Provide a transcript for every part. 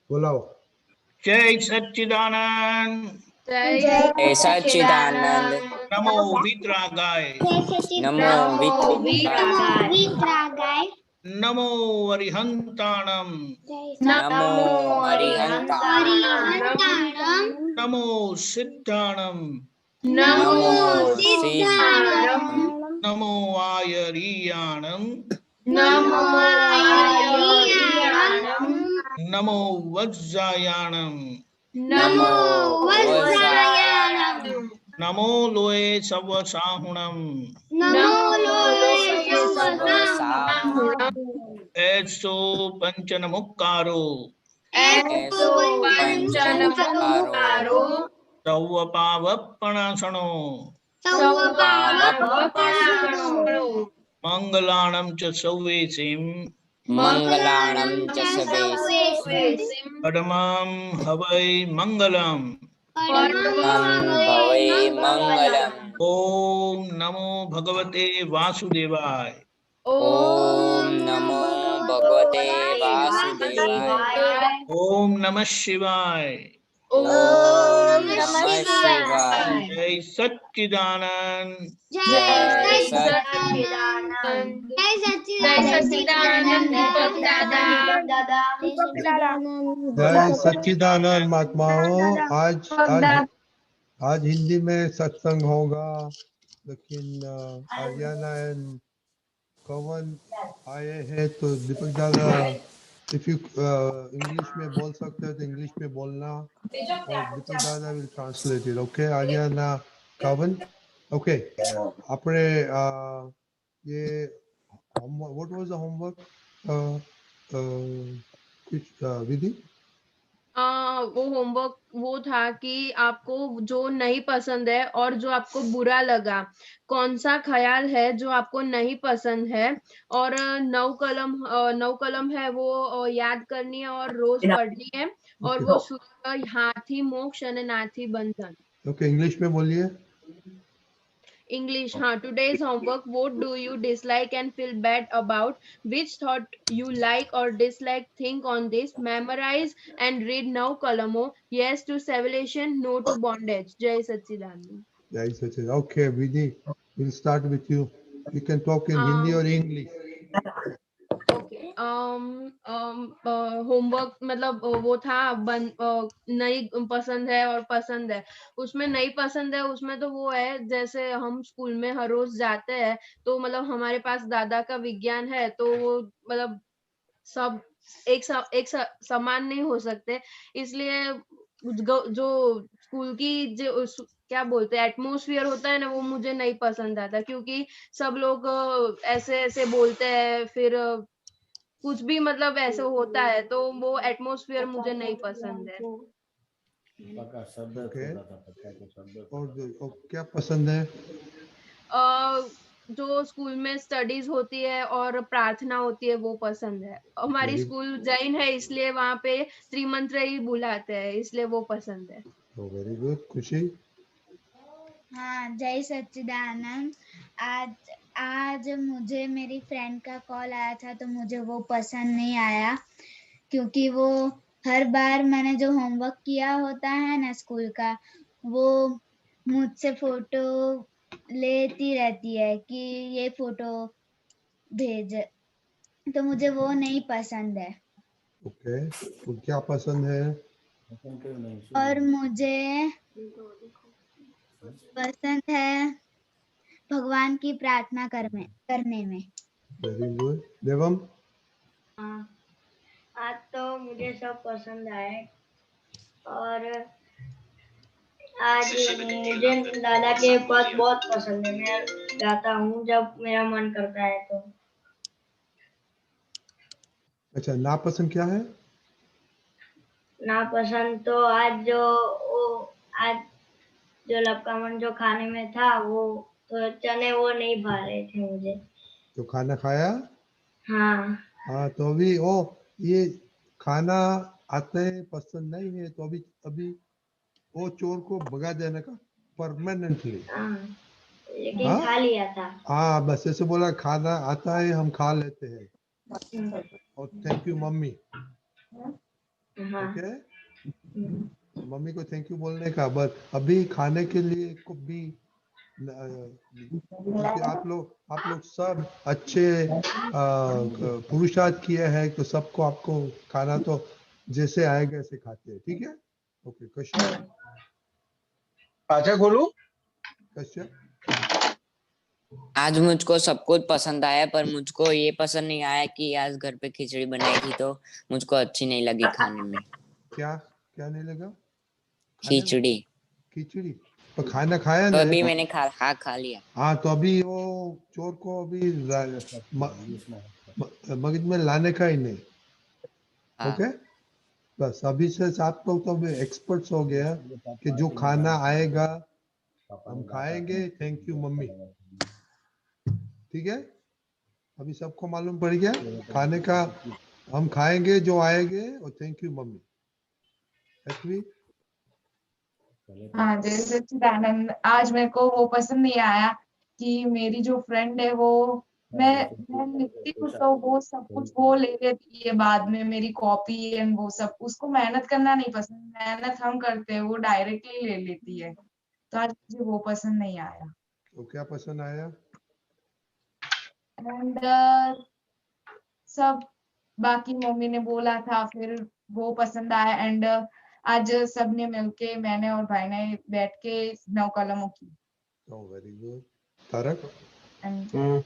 बुलाओ। जय सच्चिदानंद। जय सच्चिदानंद। नमो वीतरागाय। नमो वितरागाय। नमो अरिहंताणम। नमो अरिहंताणम। नमो सिद्धाणम। नमो सिद्धाणम। नमो आयरीयाणम। नमो आयर्याणम। नमो वज्जायाणम। नमो वज्रायाणम। नमो लोए सवसाहुणम। नमो लोये सवसाहुणम। ऐसो पंचनमुक्कारो। ऐसो पंचनमुक्कारो। सौवपावपणासनो। सौपावपणासनो। मंगलाणं च सौवेसिं। मंगलाणं च सवेसिं। परमं हवै मंगलम्। परमं भवे मंगलम्। ओम नमो भगवते वासुदेवाय। ओम नमो भगवते वासुदेवाय। ओम नमः शिवाय। ओम नमः शिवाय। जय सच्चिदानंद। जय सच्चिदानंद। जय सच्चिदानंद दीपक दादा। जय सच्चिदानंद महात्माओं। आज हिंदी में सत्संग होगा, लेकिन आर्याना एंड कवन आए हैं, तो दीपक दादा इफ यू इंग्लिश में बोल सकते हो तो इंग्लिश में बोलना, और दीपक दादा will translate it. Okay Aryna, कवन, ओके। आपने ये व्हाट वाज द होमवर्क, कुछ विधि? वो होमवर्क वो था कि आपको जो नहीं पसंद है और जो आपको बुरा लगा, कौन सा ख्याल है जो आपको नहीं पसंद है, और 9 कलम है वो याद करनी है और रोज पढ़नी है, और वो सूत्र हाथी मोक्ष और नाथी बंधन। ओके इंग्लिश में बोलिए। English, हाँ. Today's homework: what do you dislike and feel bad about? Which thought you like or dislike? Think on this. Memorize and read now Kalamo. Yes to civilization, no to bondage. Jai Sachidanand. Jai Sachidanand. Okay, Vidhi, we'll start with you. You can talk in Hindi or English. Okay homework मतलब वो था नहीं पसंद है और पसंद है। उसमें नहीं पसंद है, उसमें तो वो है जैसे हम स्कूल में हर रोज जाते हैं, तो मतलब हमारे पास दादा का विज्ञान है, तो वो मतलब सब एक समान नहीं हो सकते, इसलिए जो स्कूल की जो क्या बोलते हैं एटमोसफियर होता है ना, वो मुझे नहीं पसंद आता, क्योंकि सब लोग ऐसे ऐसे बोलते हैं, फिर कुछ भी मतलब ऐसे होता है, तो वो एटमॉस्फेयर मुझे नहीं पसंद है। Okay. और क्या पसंद है? जो स्कूल में स्टडीज होती है और प्रार्थना होती है वो पसंद है। हमारी स्कूल जैन है, इसलिए वहाँ पे त्रिमंत्र ही बुलाते हैं, इसलिए वो पसंद है। Very good. खुशी? हाँ, जय सच्चिदानंद। आज मुझे मेरी फ्रेंड का कॉल आया था, तो मुझे वो पसंद नहीं आया, क्योंकि वो हर बार मैंने जो होमवर्क किया होता है ना स्कूल का, वो मुझसे फोटो लेती रहती है कि ये फोटो भेज, तो मुझे वो नहीं पसंद है। ओके, तो क्या पसंद है? और मुझे पसंद है भगवान की प्रार्थना करने में। Very good. देवम? आज तो मुझे सब पसंद आए, और आज मुझे दादा के पद बहुत पसंद है। मैं गाता हूँ जब मेरा मन करता है तो। अच्छा, नापसंद क्या है? नापसंद तो आज जो लपकामन जो खाने में था, वो तो चने वो नहीं भा रहे थे मुझे। तो खाना खाया? हाँ। हाँ, तो अभी ये खाना आते हैं पसंद नहीं है, तो अभी वो चोर को भगा देने का परमानेंटली। लेकिन खा लिया था। हाँ, बस ऐसे बोला खाना आता है हम खा लेते हैं। और थैंक यू मम्मी। हाँ ओके मम्मी को थैंक यू बोलने का। बस अभी खाने के लिए को भी क्योंकि आप लोग सब अच्छे पुरुषार्थ किए हैं तो सबको आपको खाना तो जैसे आएगा ऐसे खाते हैं। ठीक है ओके कश्यप अच्छा खोलू। कश्यप आज मुझको सब कुछ पसंद आया, पर मुझको ये पसंद नहीं आया कि आज घर पे खिचड़ी बनाई थी तो मुझको अच्छी नहीं लगी खाने में। क्या क्या नहीं लगा खाने में? खिचड़ी खिचड़ी तो खाना खाया तो ना? अभी मैंने खा लिया। हाँ तो अभी वो चोर को अभी मगज में लाने का ही नहीं। हाँ ओके बस अभी से आप लोग तो अभी एक्सपर्ट्स हो गया कि जो खाना आएगा हम खाएंगे। Thank you mummy. ठीक है अभी सबको मालूम पड़ गया खाने का हम खाएंगे जो आएंगे और थैंक यू मम्मी। अश्वी हाँ जय सच्चिदानंद। आज मेरे को वो पसंद नहीं आया कि मेरी जो फ्रेंड है वो मैं लिखती हूँ तो वो सब कुछ वो ले लेती है बाद में, मेरी कॉपी एंड वो सब। उसको मेहनत करना नहीं पसंद, मेहनत हम करते हैं, वो डायरेक्टली ले लेती है। तो आज मुझे वो पसंद नहीं आया। तो क्या पसंद आया? एंड सब बाकी मम्मी ने बोला था फिर वो पसंद आया। एंड आज सबने मिलके मैंने और भाई ने बैठ के 9 कलमों की। Oh very good. Tarak and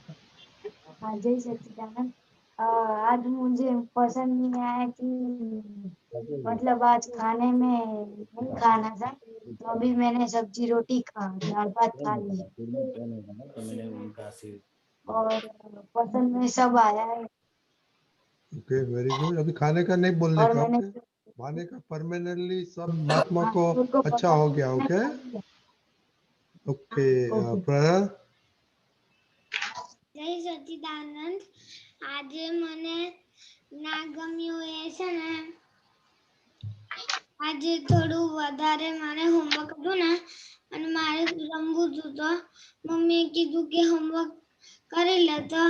हाँ जय सच्चिदानंद। आज मुझे पसंद नहीं आया कि मतलब आज खाने में नहीं खाना था तो अभी मैंने सब्जी रोटी दाल भात खा ली और पसंद में सब आया है। Okay very good. अभी खाने का नहीं बोलने और का। मैंने ओके खाने का परमानेंटली सब महात्मा को मेरे को अच्छा पसंद हो गया। है, ओके खा लिया। Okay okay. प्रया જય સચ્ચિદાનંદ આજે મને ના ગમ્યું એ છે ને આજે થોડું વધારે મારે હોમવર્ક હતું ને અને મારે રમવું હતું તો મમ્મીએ કીધું કે હોમવર્ક કરી લે તો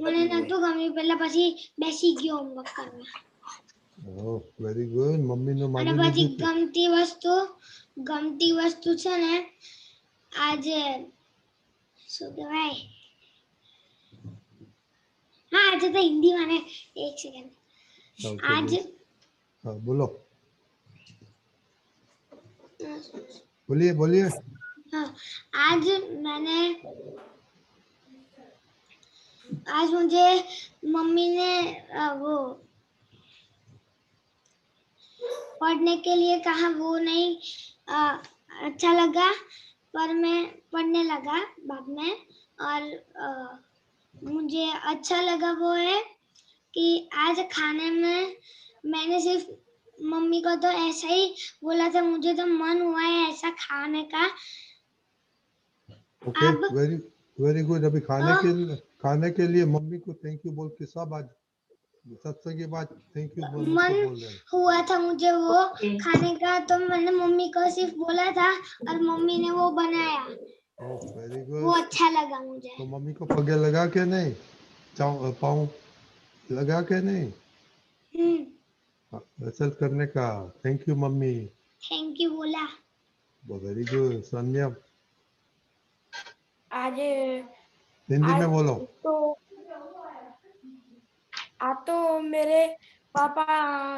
મને નતું ગમ્યું પેલા પછી બેસી ગયો હોમવર્ક કરવા ઓહ વેરી ગુડ મમ્મી નું અને માની પછી લીધું ગમતી વસ્તુ છે ને આજે શું કહેવાય हाँ आज तो हिंदी माने एक सेकंड आज हाँ बोलो बोलिए बोलिए। हाँ आज मुझे मम्मी ने वो पढ़ने के लिए कहा वो नहीं अच्छा लगा पर मैं पढ़ने लगा बाद में और मुझे अच्छा लगा वो है कि आज खाने में मैंने सिर्फ मम्मी को तो ऐसा ही बोला था मुझे तो मन हुआ है ऐसा खाने का। ओके अब वेरी वेरी गुड। अभी खाने के लिए मम्मी को थैंक यू बोल के सब आज सत्संग के बाद थैंक यू मम्मी मन को बोल रहे हैं। हुआ था मुझे वो खाने का तो मैंने मम्मी को सिर्फ बोला था और मम्मी ने वो बनाया। ओह वेरी वो गुड। अच्छा लगा मुझे। तो मम्मी को पगे लगा के नहीं पाँव लगा के नहीं असल करने का thank you mummy. Thank you बोला। Very good. संध्या आज हिंदी में बोलो। आज तो मेरे पापा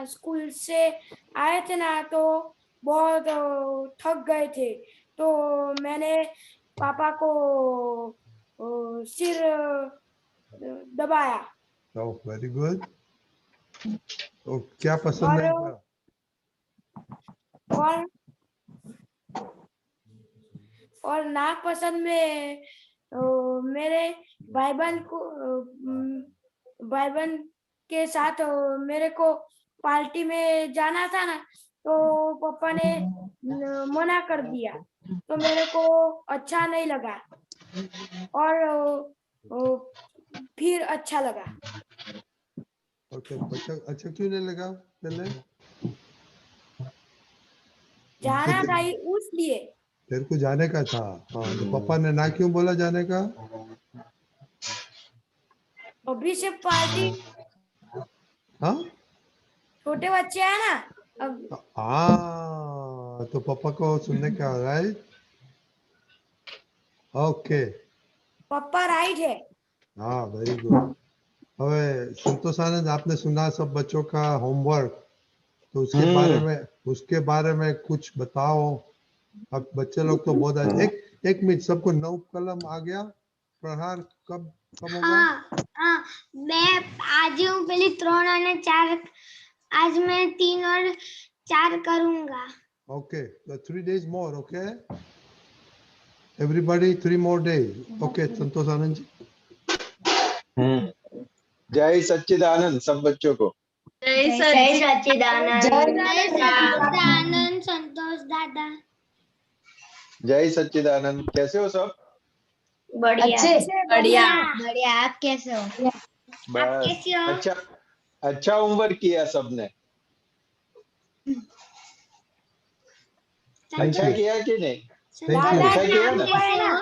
स्कूल से आए थे ना तो बहुत थक गए थे तो मैंने पापा को सिर दबाया। ओह वेरी गुड। तो क्या पसंद है? और नागपसंद में मेरे भाई बहन के साथ मेरे को पार्टी में जाना था ना तो पापा ने मना कर दिया तो मेरे को अच्छा नहीं लगा और फिर अच्छा लगा। ओके अच्छा क्यों नहीं लगा? पहले जाना था इसलिए। तेरे को जाने का था। हाँ तो पापा ने ना क्यों बोला जाने का? अभी से पार्टी हाँ छोटे बच्चे हैं ना हाँ, तो पापा को सुनने का राइट। ओके, पप्पा राइट है। हाँ वेरी गुड। હવે संतोष आनंद, आपने सुना सब बच्चों का होमवर्क, तो उसके बारे में कुछ बताओ। अब बच्चे लोग तो बहुत एक मिनट, सबको 9 कलम आ गया। प्रहार कब होगा? हाँ, मैं आज हूँ पहले 3 और 4, आज मैं 3 और 4 करूँगा। ओके, तो 3 days more, okay everybody, 3 more days, okay. Santosh Anand ji. जय सच्चिदानंद सब बच्चों को। जय सच्चिदानंद। जय सच्चिदानंद संतोष दादा। जय सच्चिदानंद। कैसे हो सब? बढ़िया। बढ़िया, आप कैसे हो? आप बस कैसे हो? अच्छा होमवर्क किया सबने। अच्छा किया कि नहीं? अच्छा किया ना? कैसे हो?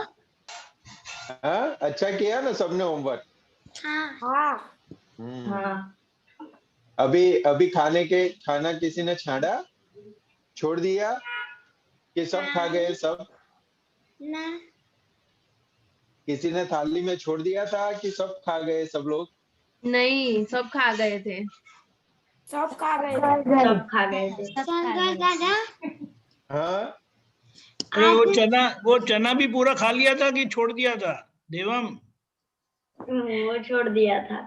हाँ, अच्छा किया ना सबने होमवर्क? हाँ। अभी खाना किसी ने छाड़ा, छोड़ दिया कि सब खा गए सब? ना, किसी ने थाली में छोड़ दिया था कि सब खा गए सब लोग? नहीं, सब खा गए थे। सब खा गए। संतोष दादा, हाँ, अरे वो चना भी पूरा खा लिया था कि छोड़ दिया था देवम? वो छोड़ दिया था।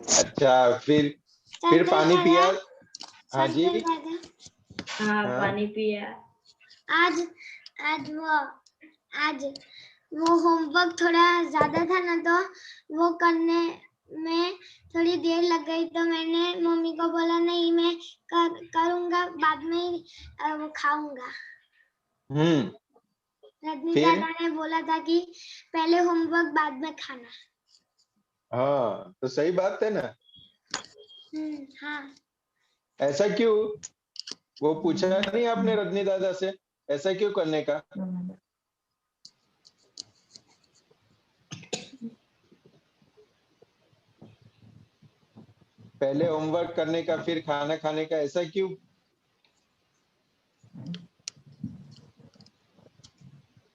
अच्छा, फिर पानी पिया? हाँ जी, हाँ, पानी पिया। आज वो होमवर्क थोड़ा ज्यादा था ना, तो वो करने में थोड़ी देर लग गई, तो मैंने मम्मी को बोला नहीं, मैं करूँगा बाद में वो खाऊंगा। रजनी फिर? दादा ने बोला था कि पहले होमवर्क बाद में खाना। हाँ, तो सही बात है ना। हाँ। ऐसा क्यों? वो पूछा नहीं आपने रजनी दादा से ऐसा क्यों करने का? पहले होमवर्क करने का फिर खाना खाने का, ऐसा क्यों?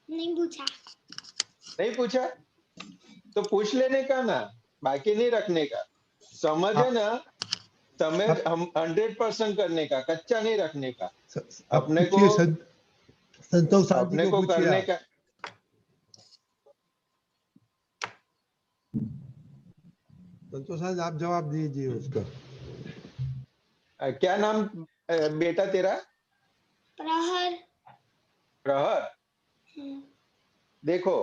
नहीं पूछा। नहीं पूछा तो पूछ लेने का ना, बाकी नहीं रखने का। समझ है ना, समझ हम 100% करने का, कच्चा नहीं रखने का। अपने को संतोष अपने को करने का। संतोष आप जवाब दीजिए उसका। क्या नाम बेटा तेरा? प्रहर। प्रहर। देखो,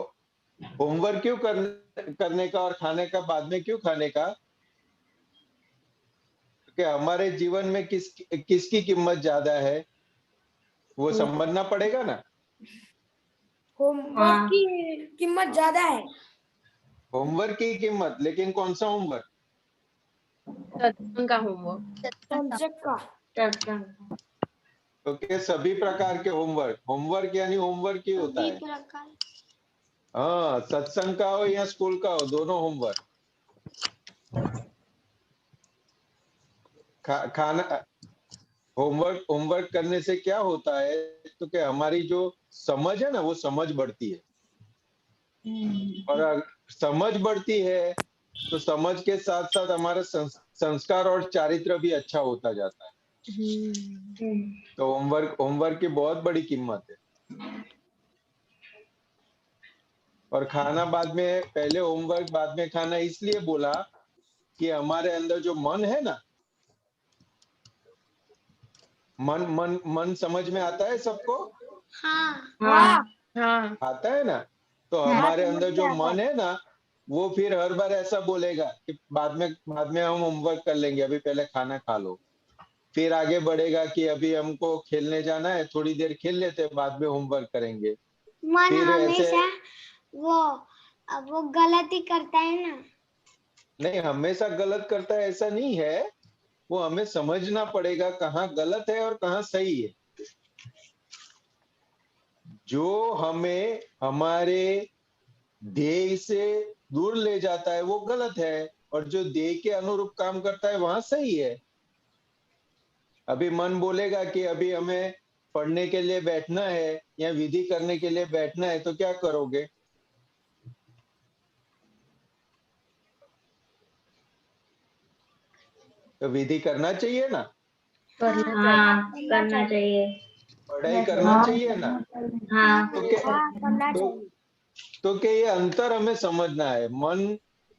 होमवर्क क्यों करने का और खाने का बाद में क्यों खाने का? कि हमारे जीवन में किसकी कीमत ज्यादा है वो समझना पड़ेगा ना। होमवर्क की कीमत ज्यादा है। होमवर्क की कीमत, लेकिन कौन सा होमवर्क? सत्संग का होमवर्क। ओके, सभी प्रकार के होमवर्क यानी होमवर्क ही होता है। हाँ, सत्संग का हो या स्कूल का हो, दोनों होमवर्क। खाना होमवर्क करने से क्या होता है, तो कि हमारी जो समझ है ना, वो समझ बढ़ती है। और अगर समझ बढ़ती है तो समझ के साथ साथ हमारा संस्कार और चारित्र भी अच्छा होता जाता है। तो होमवर्क की बहुत बड़ी कीमत है। और खाना बाद में, पहले होमवर्क बाद में खाना इसलिए बोला कि हमारे अंदर जो मन है ना, मन समझ में आता है सबको? हाँ। आता है ना। तो हमारे अंदर जो मन है ना, वो फिर हर बार ऐसा बोलेगा कि बाद में हम होमवर्क कर लेंगे, अभी पहले खाना खा लो। फिर आगे बढ़ेगा कि अभी हमको खेलने जाना है, थोड़ी देर खेल लेते हैं, बाद में होमवर्क करेंगे। मन फिर हमेशा वो गलती करता है ना। नहीं, हमेशा गलत करता है ऐसा नहीं है। वो हमें समझना पड़ेगा कहाँ गलत है और कहाँ सही है। जो हमें हमारे ध्येय से दूर ले जाता है वो गलत है, और जो देह के अनुरूप काम करता है वहां सही है। अभी मन बोलेगा कि अभी हमें पढ़ने के लिए बैठना है या विधि करने के लिए बैठना है, तो क्या करोगे? तो विधि करना चाहिए ना, हाँ करना चाहिए। पढ़ाई करना चाहिए ना। हाँ तो क्या तो क्या ये अंतर हमें समझना है।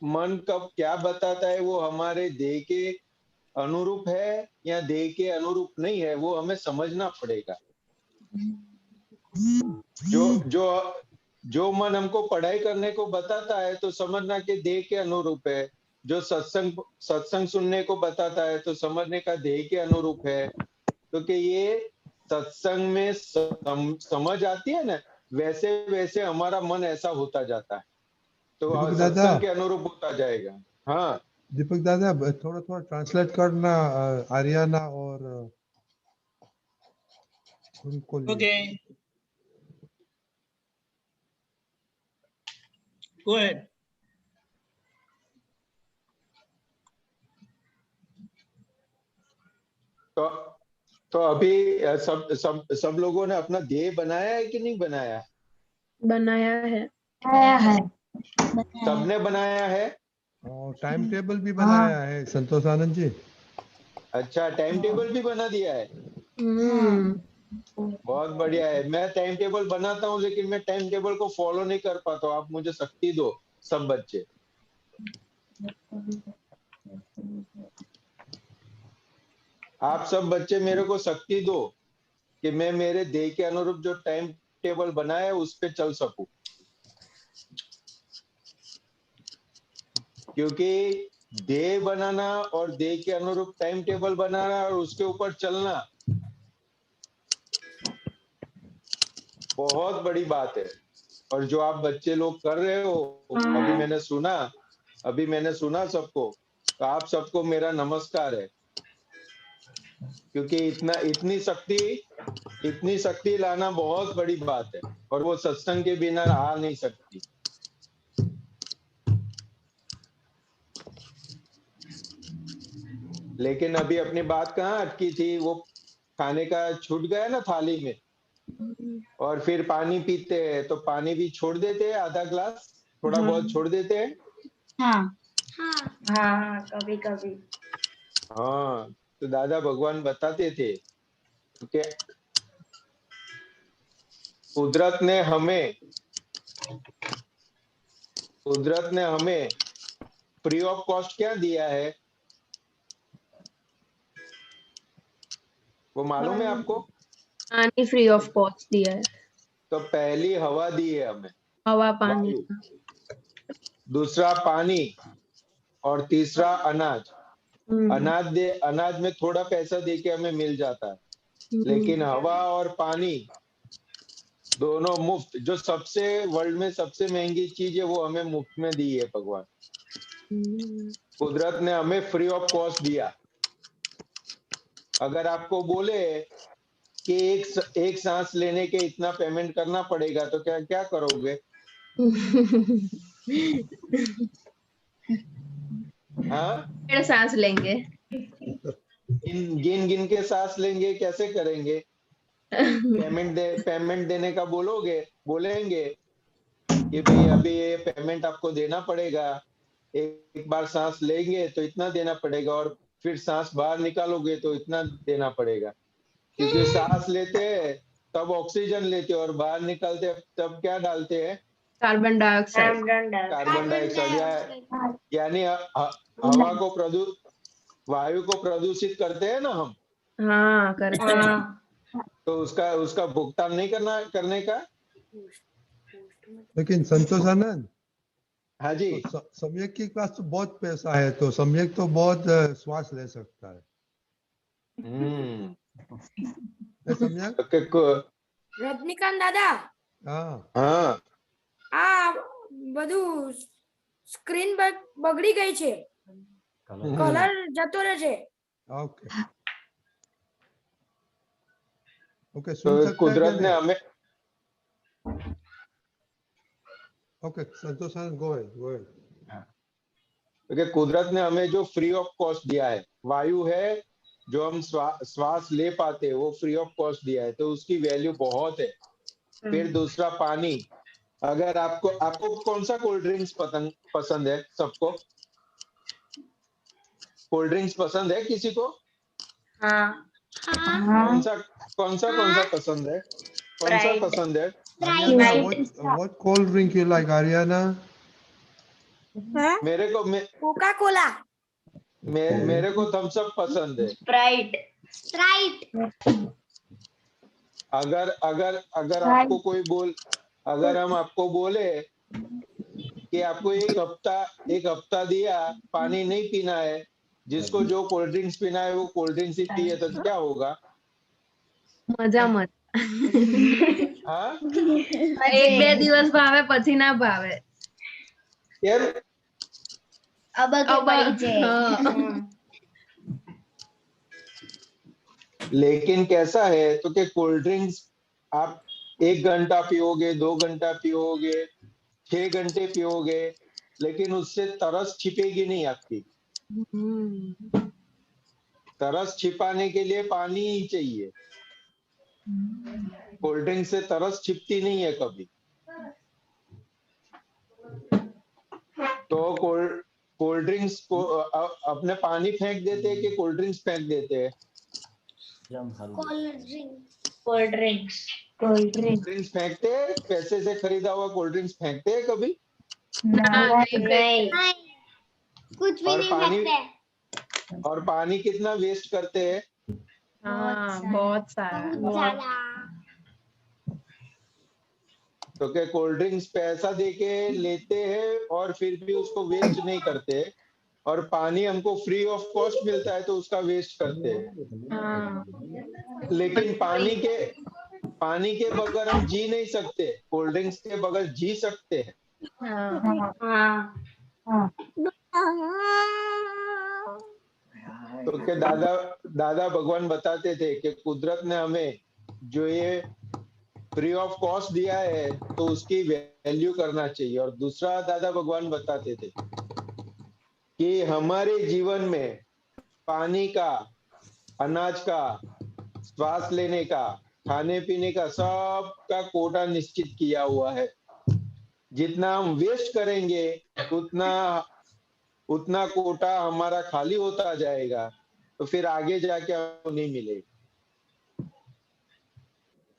मन कब क्या बताता है वो हमारे देह के अनुरूप है या देह के अनुरूप नहीं है, वो हमें समझना पड़ेगा। जो मन हमको पढ़ाई करने को बताता है तो समझना कि देह के अनुरूप है। जो सत्संग सुनने को बताता है तो समझने का देह के अनुरूप है। तो कि ये सत्संग में समझ आती है ना, वैसे वैसे हमारा मन ऐसा होता जाता है, तो दीपक दादा, सत्संग के अनुरूप होता जाएगा। हाँ दीपक दादा थोड़ा थोड़ा ट्रांसलेट करना आर्याना और उनको लिए। Okay, go ahead. तो तो अभी सब सब सब लोगों ने अपना ध्येय बनाया है कि नहीं बनाया? बनाया है। आया है। सबने बनाया है। और टाइम टेबल भी बनाया है संतोष आनंद जी। अच्छा, टाइम टेबल भी बना दिया है। हम्म। बहुत बढ़िया है। मैं टाइम टेबल बनाता हूँ लेकिन मैं टाइम टेबल को फॉलो नहीं कर पाता हूँ। आप मुझे शक्ति दो सब बच्चे। आप सब बच्चे मेरे को शक्ति दो कि मैं मेरे देह के अनुरूप जो टाइम टेबल बनाया है उस पे चल सकूं। क्योंकि देह बनाना और देह के अनुरूप टाइम टेबल बनाना और उसके ऊपर चलना बहुत बड़ी बात है। और जो आप बच्चे लोग कर रहे हो, अभी मैंने सुना सबको, तो आप सबको मेरा नमस्कार है। क्योंकि इतनी शक्ति लाना बहुत बड़ी बात है और वो सत्संग के बिना आ नहीं सकती। लेकिन अभी अपनी बात कहाँ अटकी थी? वो खाने का छूट गया ना थाली में, और फिर पानी पीते हैं तो पानी भी छोड़ देते हैं, आधा ग्लास थोड़ा बहुत छोड़ देते हैं। हाँ हाँ कभी कभी। हाँ, तो दादा भगवान बताते थे कि कुदरत ने हमें फ्री ऑफ कॉस्ट क्या दिया है, वो मालूम है आपको? पानी फ्री ऑफ कॉस्ट दिया है। तो पहली हवा दी है हमें, हवा पानी। वायु, दूसरा पानी, और तीसरा अनाज। अनाज में थोड़ा पैसा दे के हमें मिल जाता है, लेकिन हवा और पानी दोनों मुफ्त। जो सबसे वर्ल्ड में सबसे महंगी चीज है वो हमें मुफ्त में दी है भगवान। कुदरत ने हमें फ्री ऑफ कॉस्ट दिया। अगर आपको बोले कि एक सांस लेने के इतना पेमेंट करना पड़ेगा तो क्या क्या करोगे? हाँ, सांस लेंगे। गिन के सांस लेंगे, कैसे करेंगे? पेमेंट देने का बोलेंगे कि भाई अभी ये पेमेंट आपको देना पड़ेगा, एक बार सांस लेंगे तो इतना देना पड़ेगा, और फिर सांस बाहर निकालोगे तो इतना देना पड़ेगा। क्योंकि सांस लेते हैं तब ऑक्सीजन लेते हैं और बाहर निकालते तब क्या डालते हैं? Carbon dioxide. कार्बन डाइऑक्साइड, यानी हवा को वायु को प्रदूषित करते हैं ना हम। हाँ करते हैं। तो उसका भुगतान नहीं करने का। लेकिन संतोष आनंद, हाँ जी, तो सम्यक के पास तो बहुत पैसा है, तो सम्यक तो बहुत श्वास ले सकता है। सम्यक રજનીકાંત દાદા हाँ આ બધું સ્ક્રીન બગડી ગઈ છે, કલર જતો રહે છે. ओके ओके, तो सुन सकता है कुदरत क्या ने नहीं? हमें ओके संतोष आनंद, गो अहेड। क्योंकि कुदरत ने हमें जो फ्री ऑफ कॉस्ट दिया है, वायु है जो हम श्वास ले पाते हैं, वो फ्री ऑफ कॉस्ट दिया है, तो उसकी वैल्यू बहुत है। फिर दूसरा पानी, अगर आपको कौन सा कोल्ड ड्रिंक्स पसंद है? सबको कोल्ड ड्रिंक्स पसंद है किसी को? हाँ कौन सा पसंद है? कौन सा Sprite. पसंद है? Ariana, what cold drink you like, Ariana? मेरे को कोका कोला, मेरे को थम्स अप पसंद है। Sprite. अगर हम आपको बोले कि आपको एक हफ्ता दिया, पानी नहीं पीना है, जिसको जो कोल्ड ड्रिंक्स पीना है वो कोल्ड ड्रिंक्स ही पिए, तो क्या होगा? મજા મત हाँ 1-2 દિવસ ભાવે પછી ના ભાવે यार, अब हाँ। लेकिन कैसा है तो कि कोल्ड ड्रिंक्स आप 1 घंटा पियोगे, 2 घंटा पियोगे, 6 घंटे पियोगे, लेकिन उससे तरस छिपेगी नहीं आपकी। तरस छिपाने के लिए पानी ही चाहिए। कोल्ड ड्रिंक से तरस छिपती नहीं है कभी। तो कोल्ड ड्रिंक्स को अपने पानी फेंक देते हैं कि कोल्ड ड्रिंक्स फेंक देते हैं? Cold drinks. कोल्ड ड्रिंक्स फेंकते हैं? पैसे से खरीदा हुआ कोल्ड ड्रिंक्स फेंकते हैं कभी? नहीं कुछ भी और नहीं पानी- फेंकते। और पानी कितना वेस्ट करते हैं? हाँ बहुत सारा बहुत ज्यादा। तो क्या कोल्ड ड्रिंक्स पैसा देके लेते हैं और फिर भी उसको वेस्ट नहीं करते, और पानी हमको फ्री ऑफ कॉस्ट मिलता है तो उसका वेस्ट करते हैं। हाँ लेकिन पानी के बगैर हम जी नहीं सकते, कोल्ड ड्रिंक्स के बगैर जी सकते हैं। हाँ हाँ तो क्या दादा भगवान बताते थे कि कुदरत ने हमें जो ये फ्री ऑफ कॉस्ट दिया है तो उसकी वैल्यू करना चाहिए। और दूसरा दादा भगवान बताते थे कि हमारे जीवन में पानी का, अनाज का, श्वास लेने का, खाने पीने का, सब का कोटा निश्चित किया हुआ है। जितना हम वेस्ट करेंगे उतना कोटा हमारा खाली होता जाएगा, तो फिर आगे जाके हमको नहीं मिलेगा।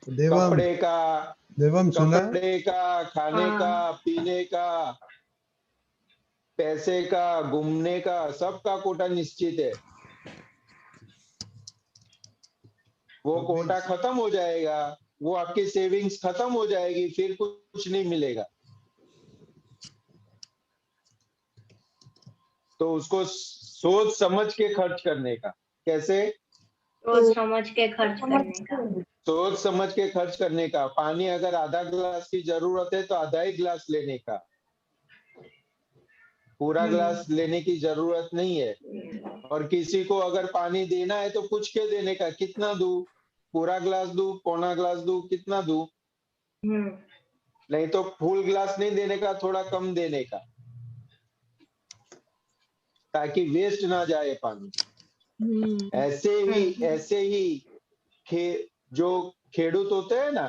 देवम सुना? कपड़े का, खाने का, पीने का, पैसे का, घूमने का, सबका कोटा निश्चित है। वो कोटा खत्म हो जाएगा, वो आपकी सेविंग्स खत्म हो जाएगी, फिर कुछ नहीं मिलेगा। तो उसको सोच समझ के खर्च करने का। कैसे? सोच समझ के खर्च करने का। सोच समझ के खर्च करने का। पानी अगर आधा गिलास की जरूरत है तो आधा ही गिलास लेने का, पूरा गिलास लेने की जरूरत नहीं है। और किसी को अगर पानी देना है तो पूछ के देने का, कितना दूं, पूरा गिलास दूं, पौना गिलास दूं, कितना दूं? नहीं तो फुल गिलास नहीं देने का, थोड़ा कम देने का, ताकि वेस्ट ना जाए पानी। ऐसे ही जो खेडूत होते हैं ना,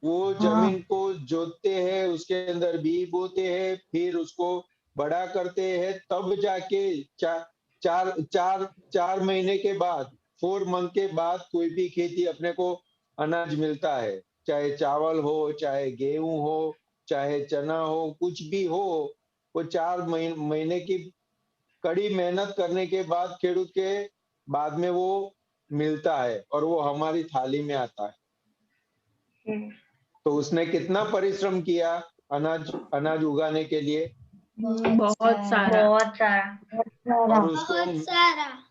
वो जमीन को जोतते हैं, उसके अंदर बीज बोते हैं, फिर उसको बड़ा करते हैं, तब जाके चार महीने के बाद, 4 मंथ के बाद कोई भी खेती अपने को अनाज मिलता है। चाहे चावल हो, चाहे गेहूं हो, चाहे चना हो, कुछ भी हो, वो 4 महीने की कड़ी मेहनत करने के बाद खेडूत के बाद में वो मिलता है और वो हमारी थाली में आता है। तो उसने कितना परिश्रम किया अनाज उगाने के लिए? बहुत सारा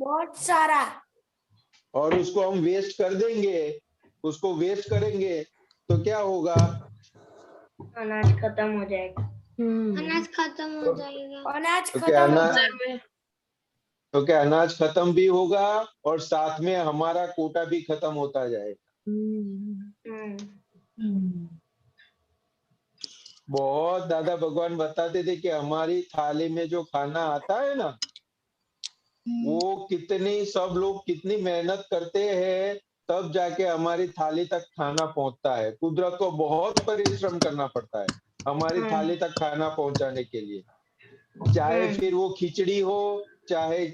बहुत सारा। और उसको हम वेस्ट कर देंगे, उसको वेस्ट करेंगे तो क्या होगा? अनाज खत्म हो जाएगा। अनाज खत्म हो जाएगा। अनाज तो खत्म हो जाएगा। तो क्या अनाज खत्म भी होगा और साथ में हमारा कोटा भी खत्म होता जाएगा। बहुत दादा भगवान बताते थे कि हमारी थाली में जो खाना आता है ना, वो कितनी सब लोग कितनी मेहनत करते हैं तब जाके हमारी थाली तक खाना पहुंचता है। कुदरत को बहुत परिश्रम करना पड़ता है हमारी थाली तक खाना पहुंचाने के लिए, चाहे फिर वो खिचड़ी हो, चाहे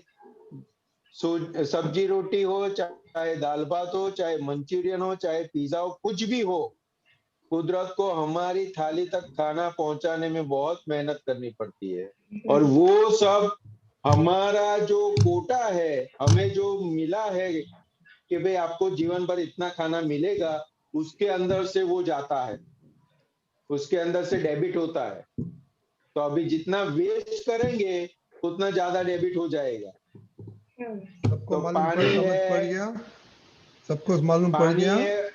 सब्जी रोटी हो, चाहे दाल भात हो, चाहे मंचूरियन हो, चाहे पिज्जा हो, कुछ भी हो, कुदरत को हमारी थाली तक खाना पहुंचाने में बहुत मेहनत करनी पड़ती है। और वो सब हमारा जो कोटा है, हमें जो मिला है कि भाई आपको जीवन भर इतना खाना मिलेगा, उसके अंदर से वो जाता है, उसके अंदर से डेबिट होता है। तो अभी जितना वेस्ट करेंगे उतना ज्यादा डेबिट हो जाएगा। सबको तो मालूम पानी समझ पड़ है, गया? सबको मालूम पड़ पानी गया? है,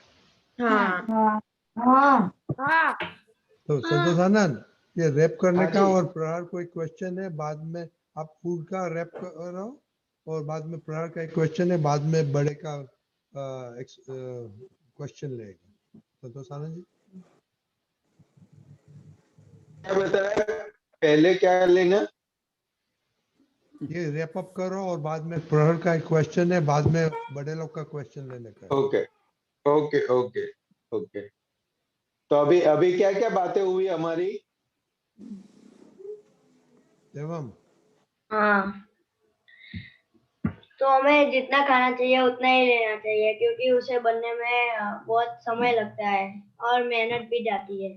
हाँ हाँ हाँ हाँ तो संतोष आनंद, ये रैप करने हाँ का जी। और प्रहार को एक क्वेश्चन है, बाद में आप फूड का रैप करो और बाद में प्रहार का एक क्वेश्चन है, बाद में बड़े का क्वेश्चन लेगा। संतोष आनंद जी, क्या बताया, पहले क्या लेना? ये रैप अप करो और बाद में प्रहर का एक क्वेश्चन है, बाद में बड़े लोग का क्वेश्चन लेने का है। Okay okay okay okay. तो अभी अभी क्या क्या बातें हुई हमारी? एवं हाँ, तो हमें जितना खाना चाहिए उतना ही लेना चाहिए, क्योंकि उसे बनने में बहुत समय लगता है और मेहनत भी जाती है।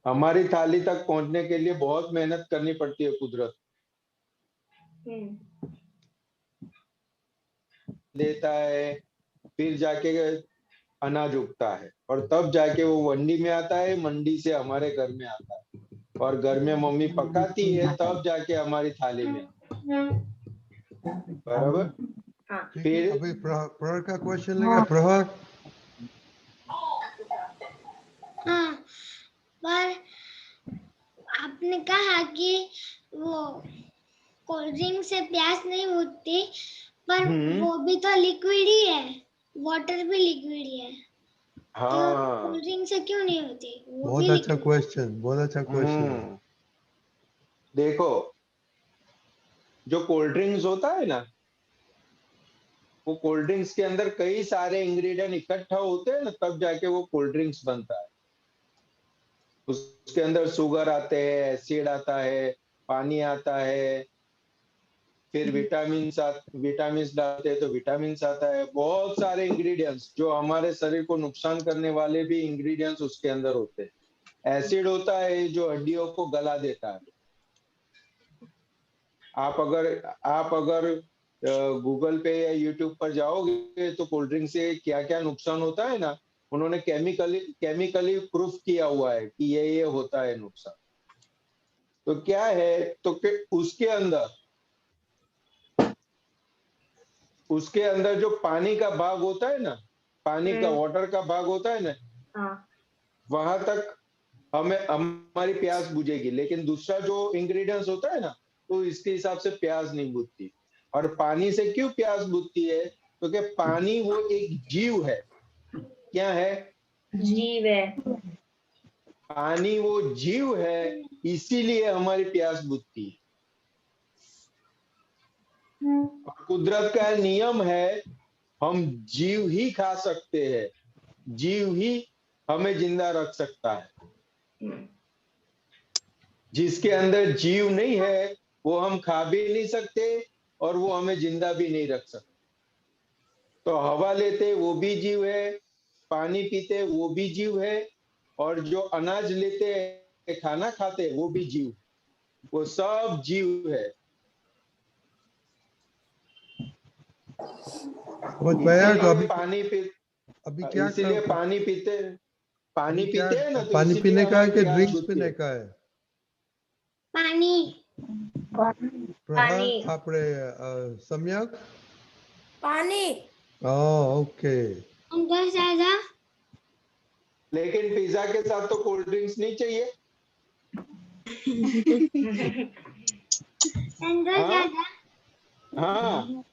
हमारी थाली तक पहुंचने के लिए बहुत मेहनत करनी पड़ती है कुदरत देता है, फिर जाके अनाज उगता है और तब जाके वो मंडी में आता है, मंडी से हमारे घर में आता है और घर में मम्मी पकाती है, तब जाके हमारी थाली में आता है। बराबर। ठीक है, फिर अभी प्रहर का क्वेश्चन लेगा प्रहर। हाँ, पर आपने कहा कि वो कोल्ड ड्रिंक से प्यास नहीं बुझती, पर वो भी तो लिक्विड ही है, वाटर भी लिक्विड ही है। तो हाँ, कोल्ड ड्रिंक से क्यों नहीं होती? वो बहुत भी अच्छा लिक्विड। क्वेश्चन, बहुत अच्छा क्वेश्चन है। देखो, जो कोल्ड ड्रिंक्स होता है ना, वो कोल्ड ड्रिंक्स के अंदर कई सारे इंग्रेडिएंट इकट्ठा होते हैं ना, तब जाके वो कोल्ड ड्रिंक्स बनता है। उसके अंदर शुगर आते हैं, एसिड आता है, पानी आता है, फिर विटामिन डालते हैं तो विटामिन आता है, बहुत सारे इंग्रेडिएंट्स जो हमारे शरीर को नुकसान करने वाले भी इंग्रेडिएंट्स उसके अंदर होते हैं। एसिड होता है जो हड्डियों को गला देता है। आप अगर गूगल पे या यूट्यूब पर जाओगे तो कोल्ड ड्रिंक से क्या क्या नुकसान होता है ना, उन्होंने केमिकली प्रूफ किया हुआ है कि ये होता है नुकसान। तो क्या है, तो कि उसके अंदर जो पानी का भाग होता है ना, पानी का वाटर का भाग होता है ना, वहां तक हमारी प्यास बुझेगी, लेकिन दूसरा जो इंग्रेडिएंट्स होता है ना, तो इसके हिसाब से प्यास नहीं बुझती। और पानी से क्यों प्यास बुझती है? क्योंकि पानी वो एक जीव है। क्या है? जीव है। पानी वो जीव है, इसीलिए हमारी प्यास बुझती है। और कुदरत का नियम है, हम जीव ही खा सकते हैं, जीव ही हमें जिंदा रख सकता है। जिसके अंदर जीव नहीं है वो हम खा भी नहीं सकते और वो हमें जिंदा भी नहीं रख सकते। तो हवा लेते वो भी जीव है, पानी पीते वो भी जीव है, और जो अनाज लेते हैं, खाना खाते वो भी जीव, वो सब जीव है। समझ पाया? तो अभी पानी पी अभी क्या इसीलिए पानी पीते हैं ना, तो पानी इसीलिए पीने का है हमारी कि प्यास ड्रिंक्स बुझती पीने है। का है? पानी प्रहर आपने सम्यक पानी ओके। संतोष दादा, लेकिन पिज्जा के साथ तो कोल्ड ड्रिंक्स नहीं चाहिए। संतोष दादा, हाँ,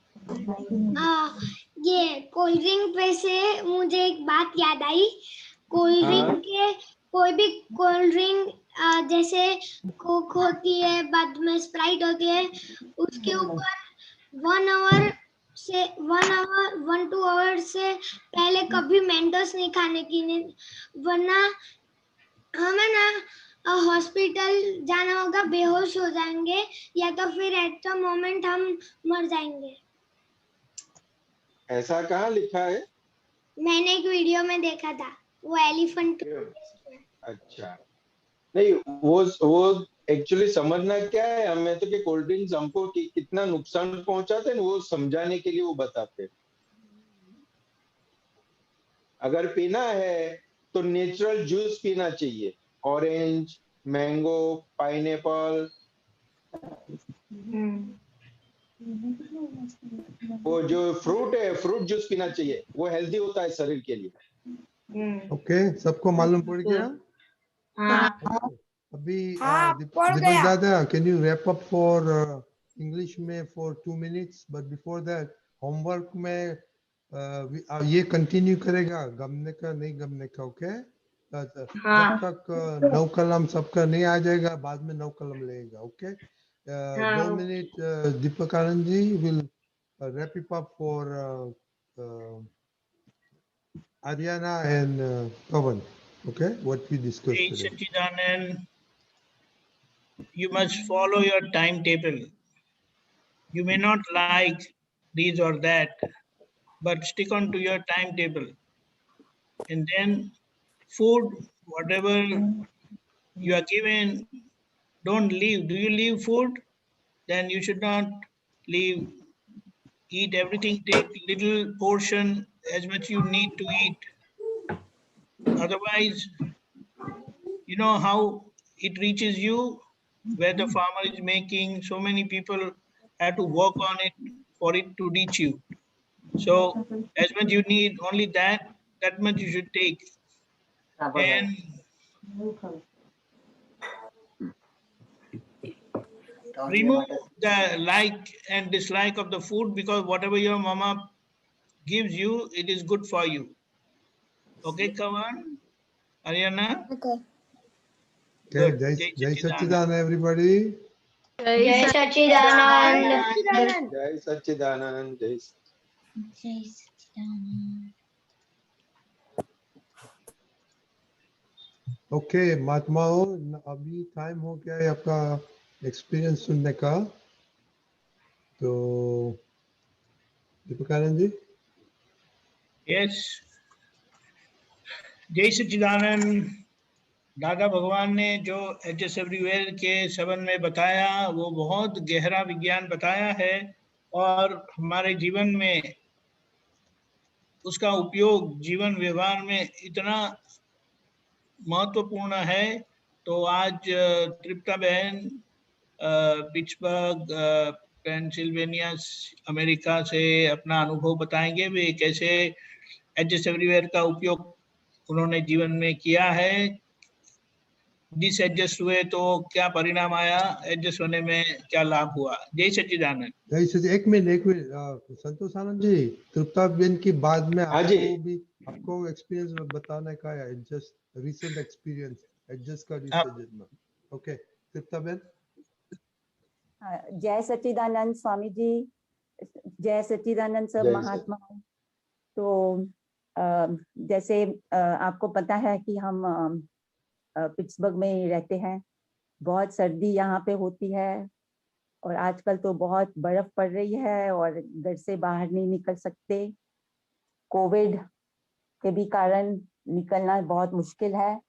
ये कोल्ड ड्रिंक पे से मुझे एक बात याद आई। कोल्ड हाँ। ड्रिंक के कोई भी कोल्ड ड्रिंक जैसे कोक होती है, बाद में स्प्राइट होती है, उसके ऊपर 1 2 आवर से पहले कभी मेंटोस नहीं खाने की, वरना हमें ना हॉस्पिटल जाना होगा, बेहोश हो जाएंगे या तो फिर एट द मोमेंट हम मर जाएंगे। ऐसा कहाँ लिखा है? मैंने एक वीडियो में देखा था, वो एलिफेंट। अच्छा, नहीं वो एक्चुअली समझना क्या है हमें तो कि कोल्ड ड्रिंक्स हमको कितना नुकसान पहुंचाते हैं, वो समझाने के लिए वो बताते हैं। अगर पीना है तो नेचुरल जूस पीना चाहिए, ऑरेंज, मैंगो, पाइनएप्पल, वो जो फ्रूट है, फ्रूट जूस पीना चाहिए, वो हेल्दी होता है शरीर के लिए। ओके, सबको मालूम पड़ गया? हाँ। अभी हाँ, पड़ दीपक गया। दादा, can you wrap up for English में for 2 minutes, but before that homework में ये कंटिन्यू करेगा, गमने का नहीं गमने का, ओके? जब तक 9 कलम सबका नहीं आ जाएगा, बाद में 9 कलम लेगा, okay? 2 minute Deepak Anand ji will wrap it up for Ariana and Pawan, okay? What we discussed Jai today. Satchidanand, you must follow your timetable. You may not like this or that, but stick on to your timetable. And then food, whatever you are given, don't leave. Do you leave food? Then you should not leave. Eat everything, take little portion as much you need to eat. Otherwise, you know how it reaches you, where the farmer is making, so many people have to work on it for it to reach you. So as much you need, only that much you should take. And remove the like and dislike of the food, because whatever your mama gives you, it is good for you. Okay, Kavan? Ariana? Okay. Okay, Good. Jai Satchidanand, everybody. जय सच्चिदानंद। जय सच्चिदानंद। जय okay महात्माओं, अभी time हो गया है आपका experience सुनने का, तो दीपक आनंद जी। यस, जय सच्चिदानंद। दादा भगवान ने जो एच एवरीवेयर के संबंध में बताया, वो बहुत गहरा विज्ञान बताया है और हमारे जीवन में उसका उपयोग जीवन व्यवहार में इतना महत्वपूर्ण है। तो आज तृप्ता बहन पिट्सबर्ग पेंसिल्वेनिया अमेरिका से अपना अनुभव बताएंगे, वे कैसे एडजस्ट एवरीवेयर का उपयोग उन्होंने जीवन में किया है। डिसएडजस्ट हुए तो क्या परिणाम आया, एडजस्ट होने में क्या लाभ हुआ। जय सच्चिदानंद। जय सच्चिदानंद। एक मिनट संतोष आनंद जी, तृप्ता बहन की बाद में आपको एक्सपीरियंस बताने का है, एडजस्ट रिसेंट एक्सपीरियंस एडजस्ट का डिसीजन में। ओके तृप्ता बहन। जय सच्चिदानंद स्वामी जी, जय सच्चिदानंद सब महात्मा। तो जैसे आपको पता है कि हम पिट्सबर्ग में रहते हैं, बहुत सर्दी यहाँ पे होती है और आजकल तो बहुत बर्फ पड़ रही है और घर से बाहर नहीं निकल सकते। कोविड के भी कारण निकलना बहुत मुश्किल है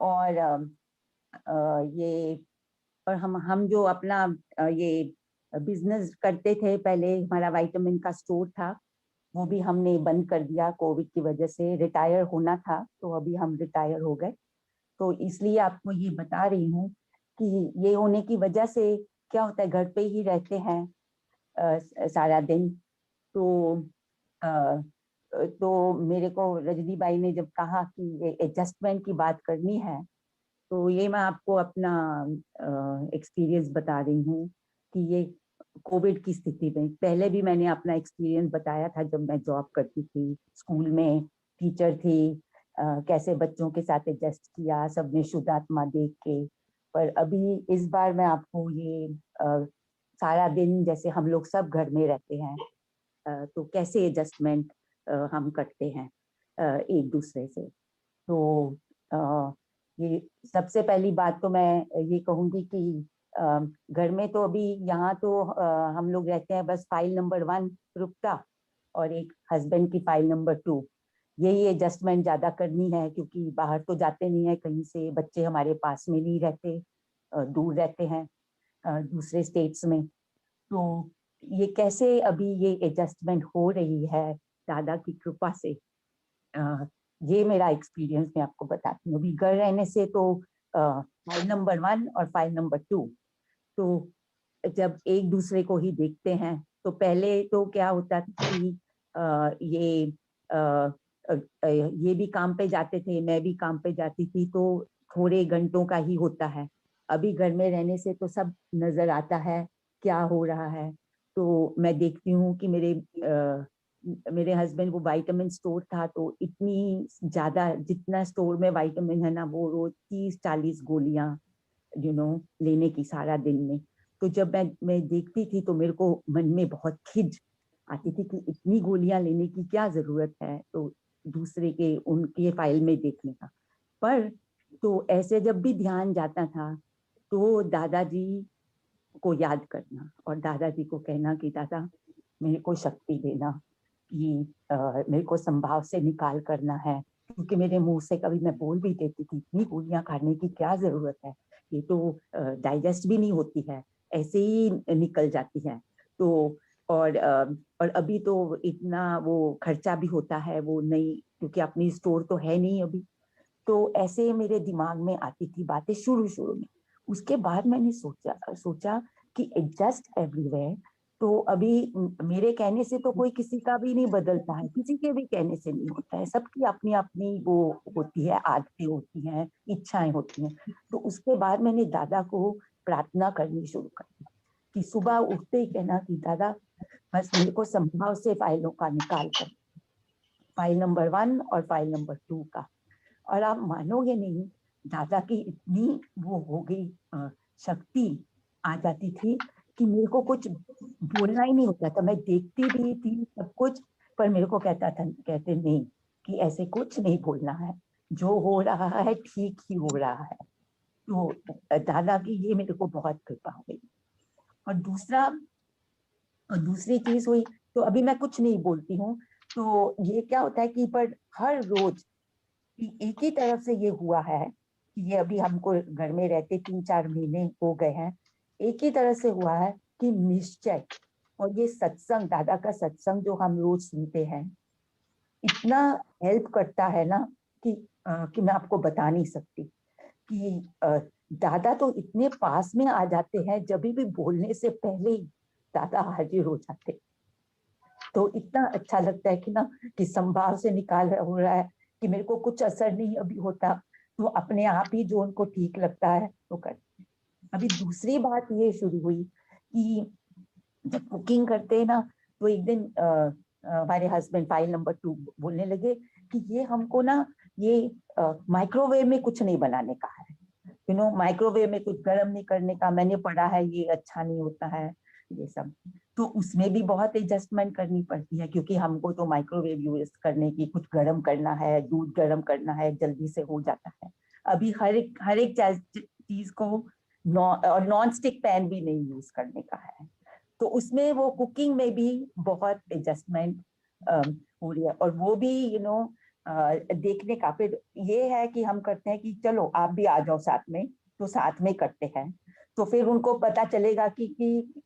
और हम जो अपना ये बिजनेस करते थे, पहले हमारा विटामिन का स्टोर था, वो भी हमने बंद कर दिया कोविड की वजह से। रिटायर होना था तो अभी हम रिटायर हो गए। तो इसलिए आपको ये बता रही हूँ कि ये होने की वजह से क्या होता है, घर पे ही रहते हैं सारा दिन। तो मेरे को रजनी बाई ने जब कहा कि ये एडजस्टमेंट की बात करनी है, तो ये मैं आपको अपना एक्सपीरियंस बता रही हूँ कि ये कोविड की स्थिति में, पहले भी मैंने अपना एक्सपीरियंस बताया था जब मैं जॉब करती थी, स्कूल में टीचर थी, कैसे बच्चों के साथ एडजस्ट किया, सबने शुद्ध आत्मा देख के। पर अभी इस बार मैं आपको ये सारा दिन जैसे हम लोग सब घर में रहते हैं, तो कैसे एडजस्टमेंट हम करते हैं एक दूसरे से। तो ये सबसे पहली बात तो मैं ये कहूँगी कि घर में तो अभी यहाँ तो हम लोग रहते हैं बस फाइल नंबर 1 रुकता और एक हस्बैंड की फाइल नंबर 2। यही एडजस्टमेंट ज्यादा करनी है क्योंकि बाहर तो जाते नहीं है कहीं से, बच्चे हमारे पास में नहीं रहते, दूर रहते हैं दूसरे स्टेट्स में। तो ये कैसे अभी ये एडजस्टमेंट हो रही है दादा की कृपा से, ये मेरा एक्सपीरियंस मैं आपको बताती हूँ। अभी घर रहने से तो फाइल नंबर 1 और फाइल नंबर 2 तो जब एक दूसरे को ही देखते हैं तो पहले तो क्या होता था कि ये भी काम पे जाते थे, मैं भी काम पे जाती थी, तो थोड़े घंटों का ही होता है। अभी घर में रहने से तो सब नजर आता है क्या हो रहा है। तो मैं देखती हूँ कि मेरे हस्बैंड को विटामिन स्टोर था, तो इतनी ज्यादा जितना स्टोर में विटामिन है ना, वो रोज 30-40 गोलियां लेने की सारा दिन में। तो जब मैं देखती थी तो मेरे को मन में बहुत खिज आती थी कि इतनी गोलियां लेने की क्या जरूरत है, तो दूसरे के उनके फाइल में देखने का। पर तो ऐसे जब भी ध्यान जाता था तो दादाजी को याद करना और दादाजी को कहना कि दादा मेरे को शक्ति देना, कि मेरे को संभाव से निकाल करना है, क्योंकि मेरे मुंह से कभी मैं बोल भी देती थी इतनी गोलियां खाने की क्या जरूरत है, ये तो डाइजेस्ट भी नहीं होती है, ऐसे ही निकल जाती है। तो और अभी तो इतना वो खर्चा भी होता है, वो नहीं, क्योंकि अपनी स्टोर तो है नहीं अभी। तो ऐसे मेरे दिमाग में आती थी बातें शुरू में। उसके बाद मैंने सोचा कि एडजस्ट एवरीवेयर, तो अभी मेरे कहने से तो कोई किसी का भी नहीं बदलता है, किसी के भी कहने से नहीं होता है, सबकी अपनी अपनी वो होती है, आदतें होती हैं, इच्छाएं होती हैं। तो उसके बाद मैंने दादा को प्रार्थना करनी शुरू कर दी कि सुबह उठते ही कहना कि दादा बस मेरे को संभव से फाइलों का निकाल कर, फाइल नंबर 1 और फाइल नंबर 2 का। और आप मानोगे नहीं, दादा की इतनी वो हो गई शक्ति आ जाती थी कि मेरे को कुछ बोलना ही नहीं होता था। मैं देखती भी थी सब कुछ, पर मेरे को कहते नहीं कि ऐसे कुछ नहीं बोलना है, जो हो रहा है ठीक ही हो रहा है। तो दादा की ये मेरे को बहुत कृपा हो गई। और दूसरी चीज हुई, तो अभी मैं कुछ नहीं बोलती हूँ, तो ये क्या होता है कि पर हर रोज एक ही तरफ से ये हुआ है कि ये अभी हमको घर में रहते 3-4 महीने हो गए हैं, एक ही तरह से हुआ है कि निश्चय और ये सत्संग, दादा का सत्संग जो हम रोज सुनते हैं, इतना हेल्प करता है ना कि मैं आपको बता नहीं सकती कि दादा तो इतने पास में आ जाते हैं, जब भी बोलने से पहले ही दादा हाजिर हो जाते। तो इतना अच्छा लगता है कि ना कि संभाव से निकाल हो रहा है, कि मेरे को कुछ असर नहीं अभी होता, तो अपने आप ही जो उनको ठीक लगता है वो करते हैं। अभी दूसरी बात ये शुरू हुई कि जब कुकिंग करते हैं ना, तो एक दिन हमारे हस्बैंड फाइल नंबर 2 बोलने लगे कि ये हमको ना ये माइक्रोवेव में कुछ नहीं बनाने का है, माइक्रोवेव में कुछ गर्म नहीं करने का, मैंने पढ़ा है ये अच्छा नहीं होता है ये सब। तो उसमें भी बहुत एडजस्टमेंट करनी पड़ती है, क्योंकि हमको तो माइक्रोवेव यूज करने की, कुछ गर्म करना है, दूध गर्म करना है, जल्दी से हो जाता है। अभी हर एक चीज को और नॉन स्टिक पैन भी नहीं यूज करने का है, तो उसमें वो कुकिंग में भी बहुत एडजस्टमेंट हो रही है। और वो भी देखने का, फिर ये है कि हम करते हैं कि चलो आप भी आ जाओ साथ में, तो साथ में करते हैं, तो फिर उनको पता चलेगा कि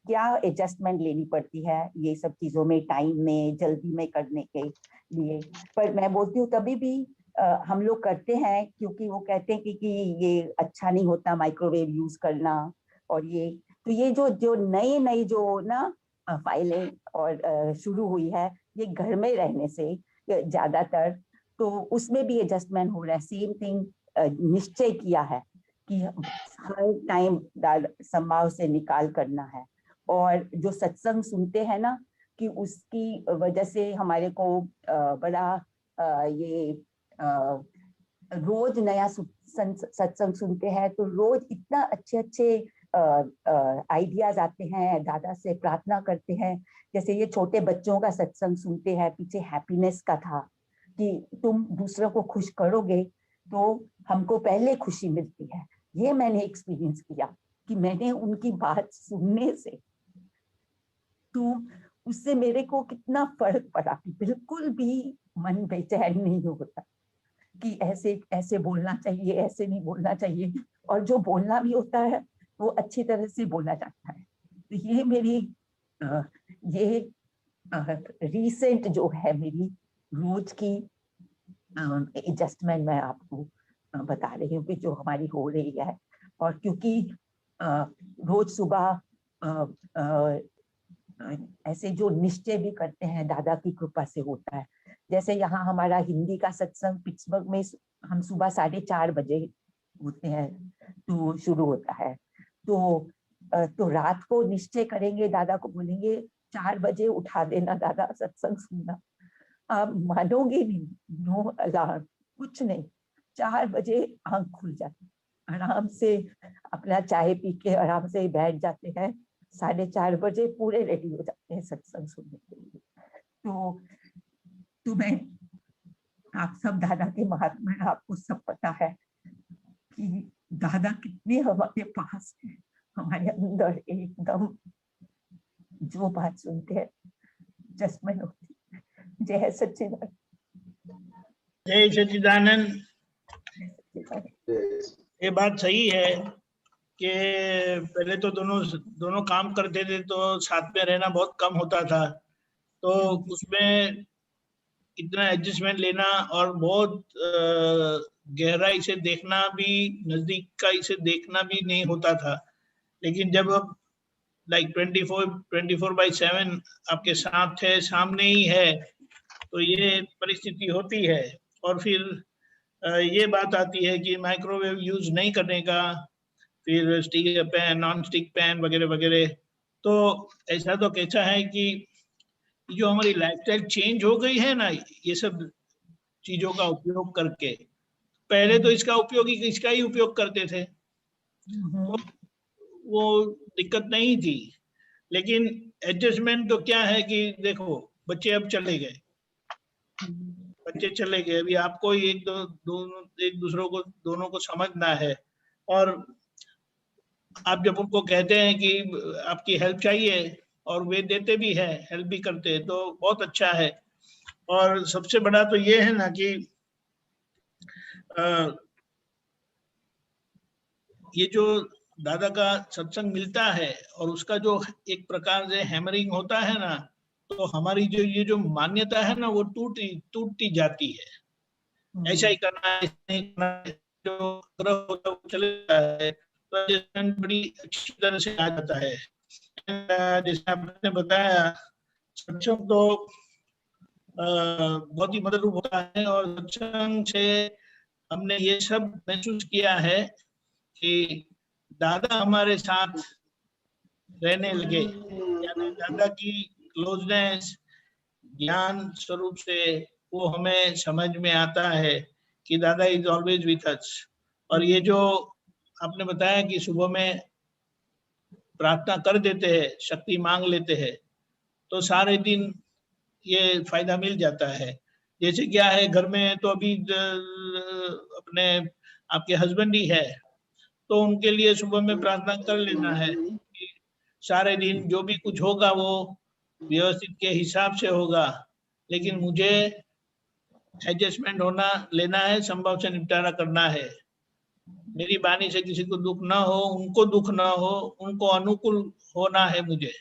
क्या एडजस्टमेंट लेनी पड़ती है ये सब चीजों में, टाइम में, जल्दी में करने के लिए। पर मैं बोलती हूँ तभी भी हम लोग करते हैं, क्योंकि वो कहते हैं कि ये अच्छा नहीं होता माइक्रोवेव यूज करना। और ये तो ये जो नई जो ना फाइलें और शुरू हुई है ये घर में रहने से ज्यादातर, तो उसमें भी एडजस्टमेंट हो रहा है। सेम थिंग निश्चय किया है कि हर टाइम संभाव से निकाल करना है। और जो सत्संग सुनते हैं ना, कि उसकी वजह से हमारे को बड़ा ये रोज नया सत्संग सुनते हैं, तो रोज इतना अच्छे अच्छे आइडियाज आते हैं, दादा से प्रार्थना करते हैं। जैसे ये छोटे बच्चों का सत्संग सुनते हैं, पीछे हैप्पीनेस का था कि तुम दूसरों को खुश करोगे तो हमको पहले खुशी मिलती है। ये मैंने एक्सपीरियंस किया कि मैंने उनकी बात सुनने से, तो उससे मेरे को कितना फर्क पड़ा कि बिल्कुल भी मन बेचैन नहीं होता कि ऐसे ऐसे बोलना चाहिए, ऐसे नहीं बोलना चाहिए, और जो बोलना भी होता है वो अच्छी तरह से बोला जाता है। तो ये मेरी ये रिसेंट जो है मेरी रोज की एडजस्टमेंट मैं आपको बता रही हूँ कि जो हमारी हो रही है। और क्योंकि रोज सुबह ऐसे जो निश्चय भी करते हैं दादा की कृपा से होता है। जैसे यहाँ हमारा हिंदी का सत्संग पिट्सबर्ग में हम सुबह 4:30 बजे होते हैं तो शुरू होता है। तो रात को निश्चय करेंगे, दादा को बोलेंगे 4 बजे उठा देना दादा, सत्संग सुनना। आप मानोगे नहीं, नो अलार्म, कुछ नहीं, 4 बजे आंख खुल जाती, आराम से अपना चाय पी के आराम से बैठ जाते हैं। 4:30 बजे पूरे रेडी हो जाते हैं सत्संग सुनने के लिए। तो मैं, आप सब दादा के महात्मा, आपको सब पता है कि दादा कितने हमारे पास है, हमारे अंदर एकदम जो बात सुनते हैं जजमेंट होती है। जय सच्चिदानंद। जय सच्चिदानंद। ये बात सही है कि पहले तो दोनों काम करते थे तो साथ में रहना बहुत कम होता था, तो उसमें इतना एडजस्टमेंट लेना और बहुत गहराई से देखना भी, नजदीक से देखना भी नहीं होता था। लेकिन जब अब लाइक 24/7 आपके साथ है, सामने ही है, तो ये परिस्थिति होती है। और फिर ये बात आती है कि माइक्रोवेव यूज नहीं करने का, फिर stick pan, non stick pan वगैरह वगैरह। तो ऐसा तो कैसा है कि जो हमारी लाइफस्टाइल चेंज हो गई है ना, ये सब चीजों का उपयोग करके। पहले तो इसका ही उपयोग करते थे, तो वो दिक्कत नहीं थी। लेकिन एडजस्टमेंट तो क्या है कि देखो, बच्चे अब चले गए, अभी आपको एक दूसरों को, दोनों को समझना है। और आप जब उनको कहते हैं कि आपकी हेल्प चाहिए और वे देते भी है, हेल्प भी करते हैं, तो बहुत अच्छा है। और सबसे बड़ा तो ये है ना कि ये जो दादा का सत्संग मिलता है और उसका जो एक प्रकार से हैमरिंग होता है ना, तो हमारी ये जो मान्यता है ना, वो टूटती जाती है। ऐसा ही करना है, नहीं करना है, जो ग्रह होता है वो चले जाता है, तो एडजस्टमेंट बड़ी अच्छी तरह से आ जाता है। जैसे आपने बताया, सत्संग तो बहुत ही मदद होता है, और सत्संग से हमने ये सब महसूस किया है कि दादा हमारे साथ रहने लगे, यानी दादा की क्लोजनेस ज्ञान स्वरूप से वो हमें समझ में आता है कि दादा इज ऑलवेज विथ अस। और ये जो आपने बताया कि सुबह में प्रार्थना कर देते हैं, शक्ति मांग लेते हैं, तो सारे दिन ये फायदा मिल जाता है। जैसे क्या है, घर में तो अभी अपने आपके हस्बैंड ही है, तो उनके लिए सुबह में प्रार्थना कर लेना है कि सारे दिन जो भी कुछ होगा वो व्यवस्थित के हिसाब से होगा, लेकिन मुझे एडजस्टमेंट लेना है, संभव से निपटारा करना है। मेरी वाणी से किसी को दुख ना हो, उनको दुख ना हो, उनको अनुकूल होना है मुझे।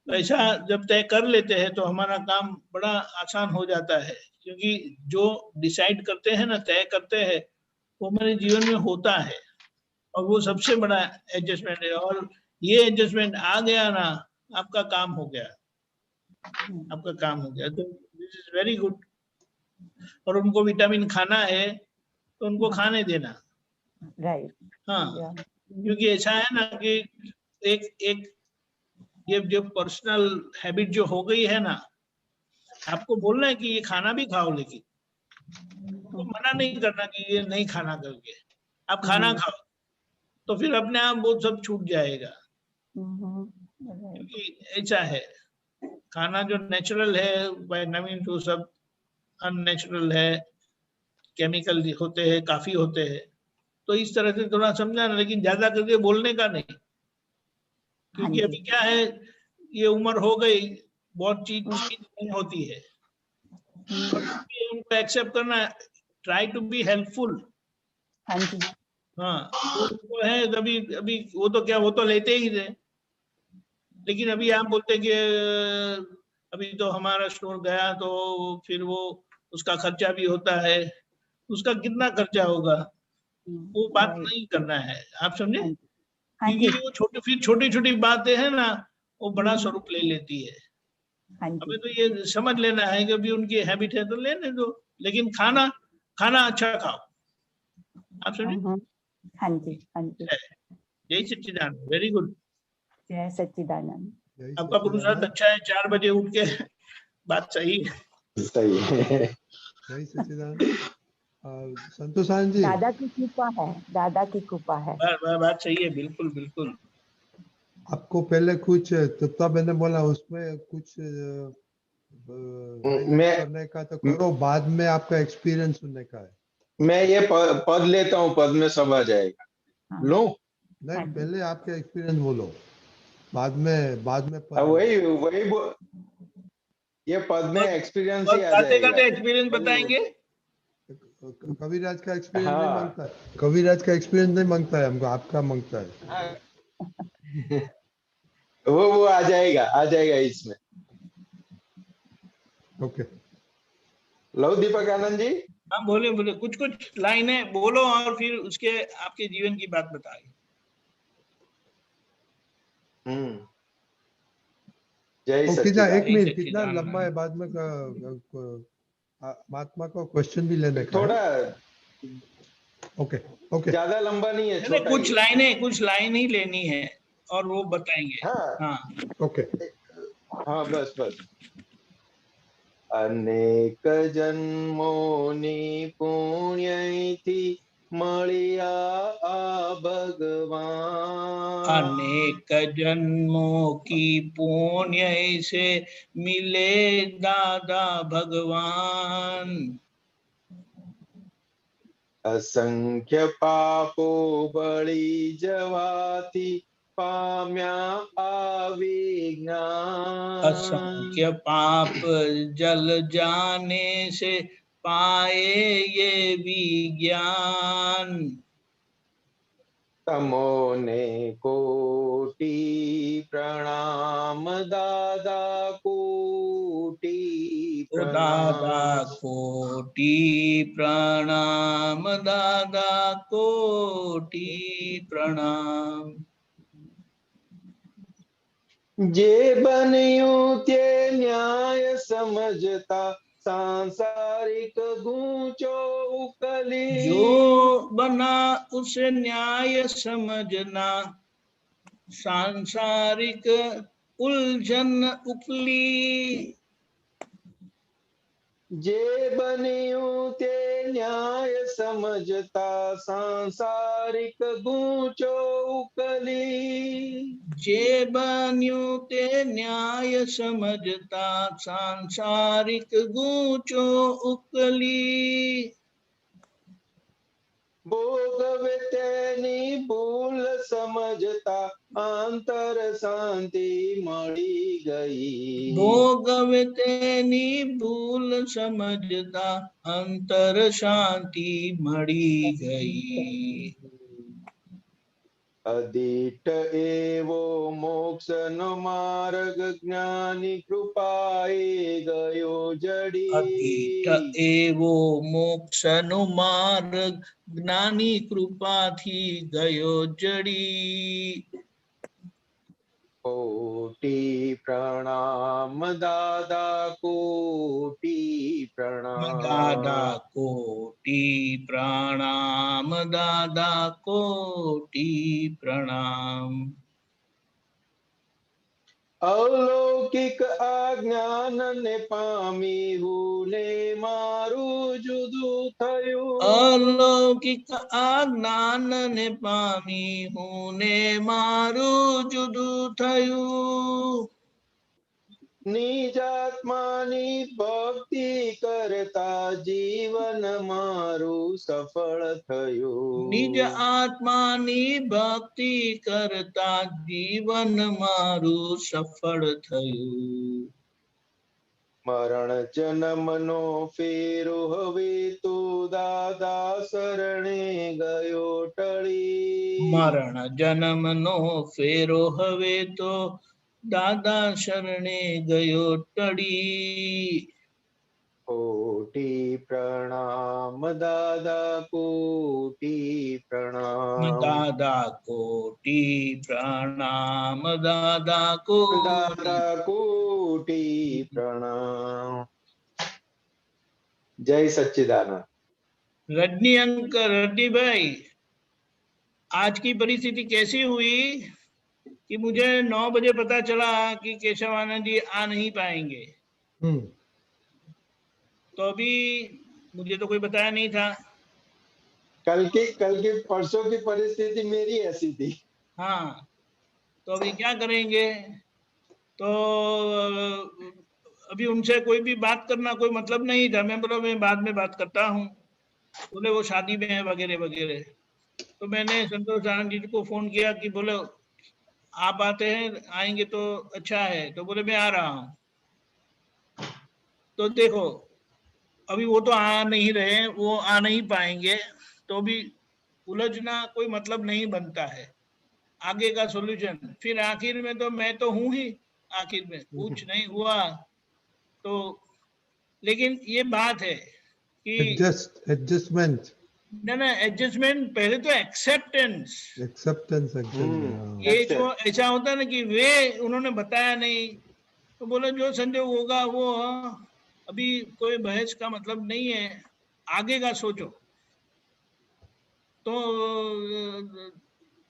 तो ऐसा जब तय कर लेते हैं तो हमारा काम बड़ा आसान हो जाता है, क्योंकि जो डिसाइड करते हैं ना, तय करते हैं, वो हमारे जीवन में होता है, और वो सबसे बड़ा एडजस्टमेंट है। और ये एडजस्टमेंट आ गया ना, आपका काम हो गया, तो दिस इज वेरी गुड। और उनको विटामिन खाना है तो उनको खाने देना, राइट। हाँ, क्योंकि ऐसा है ना कि एक ये जो पर्सनल हैबिट जो हो गई है ना, आपको बोलना है कि ये खाना भी खाओ, लेकिन आपको मना नहीं करना कि ये नहीं खाना करके, आप खाना खाओ, तो फिर अपने आप वो सब छूट जाएगा। क्योंकि ऐसा है, खाना जो नेचुरल है बाय नवीन टू सब अननेचुरल है, केमिकल होते हैं, काफी होते हैं। तो इस तरह से थोड़ा समझाना, लेकिन ज्यादा करके बोलने का नहीं, क्योंकि अभी क्या है, ये उम्र हो गई, बहुत चीज नहीं होती है, उनको एक्सेप्ट करना, ट्राई टू बी हेल्पफुल। हाँ, वो है अभी अभी वो तो क्या, वो तो लेते ही थे, लेकिन अभी आप बोलते कि अभी तो हमारा स्टोर गया तो फिर वो उसका खर्चा भी होता है, उसका कितना खर्चा होगा, वो बात नहीं करना है, आप समझे? क्योंकि वो छोटी छोटी बातें हैं ना, वो बड़ा स्वरूप ले लेती है। हमें तो ये समझ लेना है कि अभी उनकी हैबिट है तो लेने दो, लेकिन खाना अच्छा खाओ, आप समझे? हाँ जी, हाँ जी। जय सच्चिदानंद, वेरी गुड। जय सच्चिदानंद। आपका पुरुषार्थ अच्छा है, 4 बजे उठ के बात सही है। सही है। जय सच्चिदानंद। संतोषान जी, दादा की कृपा है, दादा की कृपा है। बात सही है, बिल्कुल बिल्कुल। आपको पहले कुछ तत्वा मैंने बोला, उसमें कुछ करने का तो करो, बाद में आपका एक्सपीरियंस सुनने का है। मैं ये पद लेता हूँ, पद में सब आ जाएगा। लो नहीं, पहले आपका एक्सपीरियंस बोलो, बाद में वही ये पद में एक्सपीरियंस ही आ जाएगा। एक्सपीरियंस बताएंगे। कविराज का एक्सपीरियंस नहीं मांगता है, कविराज का एक्सपीरियंस नहीं मांगता है हमको, आपका मांगता है। वो आ जाएगा इसमें। ओके, लो दीपक आनंद जी। हाँ, बोले कुछ लाइनें बोलो और फिर उसके आपके जीवन की बात बताइए। जय सच्चिदानंद। एक मिनट, कितना लंबा है, बाद में महात्मा को क्वेश्चन भी लेने का थोड़ा ओके ज्यादा लंबा नहीं है, छोटा कुछ लाइन ही लेनी है और वो बताएंगे। हाँ ओके, हाँ बस अनेक जन्मोनी पुण्यથી મળ્યા આ ભગવાન। अनेक जन्मों की पुण्य से मिले दादा भगवान। असंख्य पापो बळी जवाती पाम्या अविज्ञान। असंख्य पाप जल जाने से पाए ये विज्ञान। तमोने कोटि प्रणाम दादा, कोटि दादा कोटि प्रणाम, दादा कोटि प्रणाम। जे बन्यो ते न्याय समझता, सांसारिक गूंचो उकली। जो बना उसे न्याय समझना, सांसारिक उलझन उकली। जे बन्यो ते न्याय समझता, सांसारिक गूंचो उकली। जे बन्यो ते न्याय समझता, सांसारिक गूंचो उकली। भोगवे तेनी भूल समझता, अंतर शांति मળી गई। भोगवे तेनी भूल समझता, अंतर शांति मળી गई। अदिट एवो मोक्ष नो मार्ग, ज्ञानी कृपाए गयो जड़ी। अदिट एवो मोक्ष नो मार्ग, ज्ञानी कृपा थी गयो जड़ी। कोटि प्रणाम दादा, कोटि प्रणाम दादा कोटि प्रणाम, दादा कोटि प्रणाम। અલૌકિક આ જ્ઞાનને પામી હું ને મારું જુદું થયું. અલૌકિક આ જ્ઞાનને પામી હું ને મારું જુદું થયું. નિજાત્માની ભક્તિ કરતા જીવન મારું સફળ થયું. નિજ આત્માની ભક્તિ કરતા જીવન મારું સફળ થયું. મરણ જન્મનો ફેરો હવે તું દાદા શરણે ગયો ટળી. મરણ જન્મનો ફેરો હવે તો દાદા શરણે ગયો ટળી. કોટી પ્રણામ દાદા કોટી પ્રણામ. દાદા કોટી પ્રણામ દાદા કોટી દાદા કોટી પ્રણામ. જય સच्चिदानंद. रजनी अंकल रड्डी भाई, आज की परिस्थिति कैसी हुई कि मुझे 9 बजे पता चला कि केशवानंद जी आ नहीं पाएंगे. तो अभी मुझे तो कोई बताया नहीं था. कल की परसों की परिस्थिति मेरी ऐसी थी. हाँ, तो अभी क्या करेंगे? तो अभी उनसे कोई भी बात करना कोई मतलब नहीं था. मैं बोला मैं बाद में बात करता हूँ. बोले वो शादी में है वगैरह वगैरह. तो मैंने संतोष आनंद जी को फोन किया कि बोले आप आते हैं, आएंगे तो अच्छा है. तो बोले मैं आ रहा हूँ. तो देखो अभी वो तो आ नहीं रहे, वो आ नहीं पाएंगे, तो भी उलझना कोई मतलब नहीं बनता है. आगे का सॉल्यूशन फिर आखिर में तो मैं तो हूं ही, आखिर में कुछ नहीं हुआ तो. लेकिन ये बात है कि एडजस्टमेंट ना एडजस्टमेंट पहले तो एक्सेप्टेंस. ये जो ऐसा होता है ना कि वे उन्होंने बताया नहीं तो बोले जो संजोग होगा वो. अभी कोई बहस का मतलब नहीं है, आगे का सोचो. तो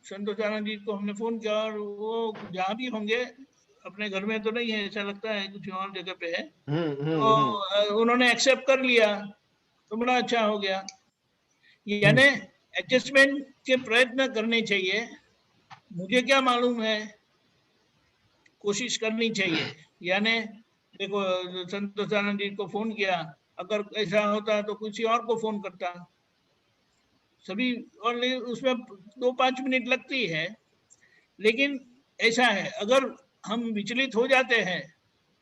संतोष आनंद जी को हमने फोन किया और वो जहाँ भी होंगे, अपने घर में तो नहीं है, ऐसा लगता है कुछ और जगह पे है. तो उन्होंने एक्सेप्ट कर लिया तो बड़ा अच्छा हो गया. यानी एडजस्टमेंट के प्रयत्न करने चाहिए. मुझे क्या मालूम है, कोशिश करनी चाहिए. यानी देखो संतोष आनंद जी को फोन किया, अगर ऐसा होता तो किसी और को फोन करता. सभी और उसमें 2-5 मिनट लगती है. लेकिन ऐसा है अगर हम विचलित हो जाते हैं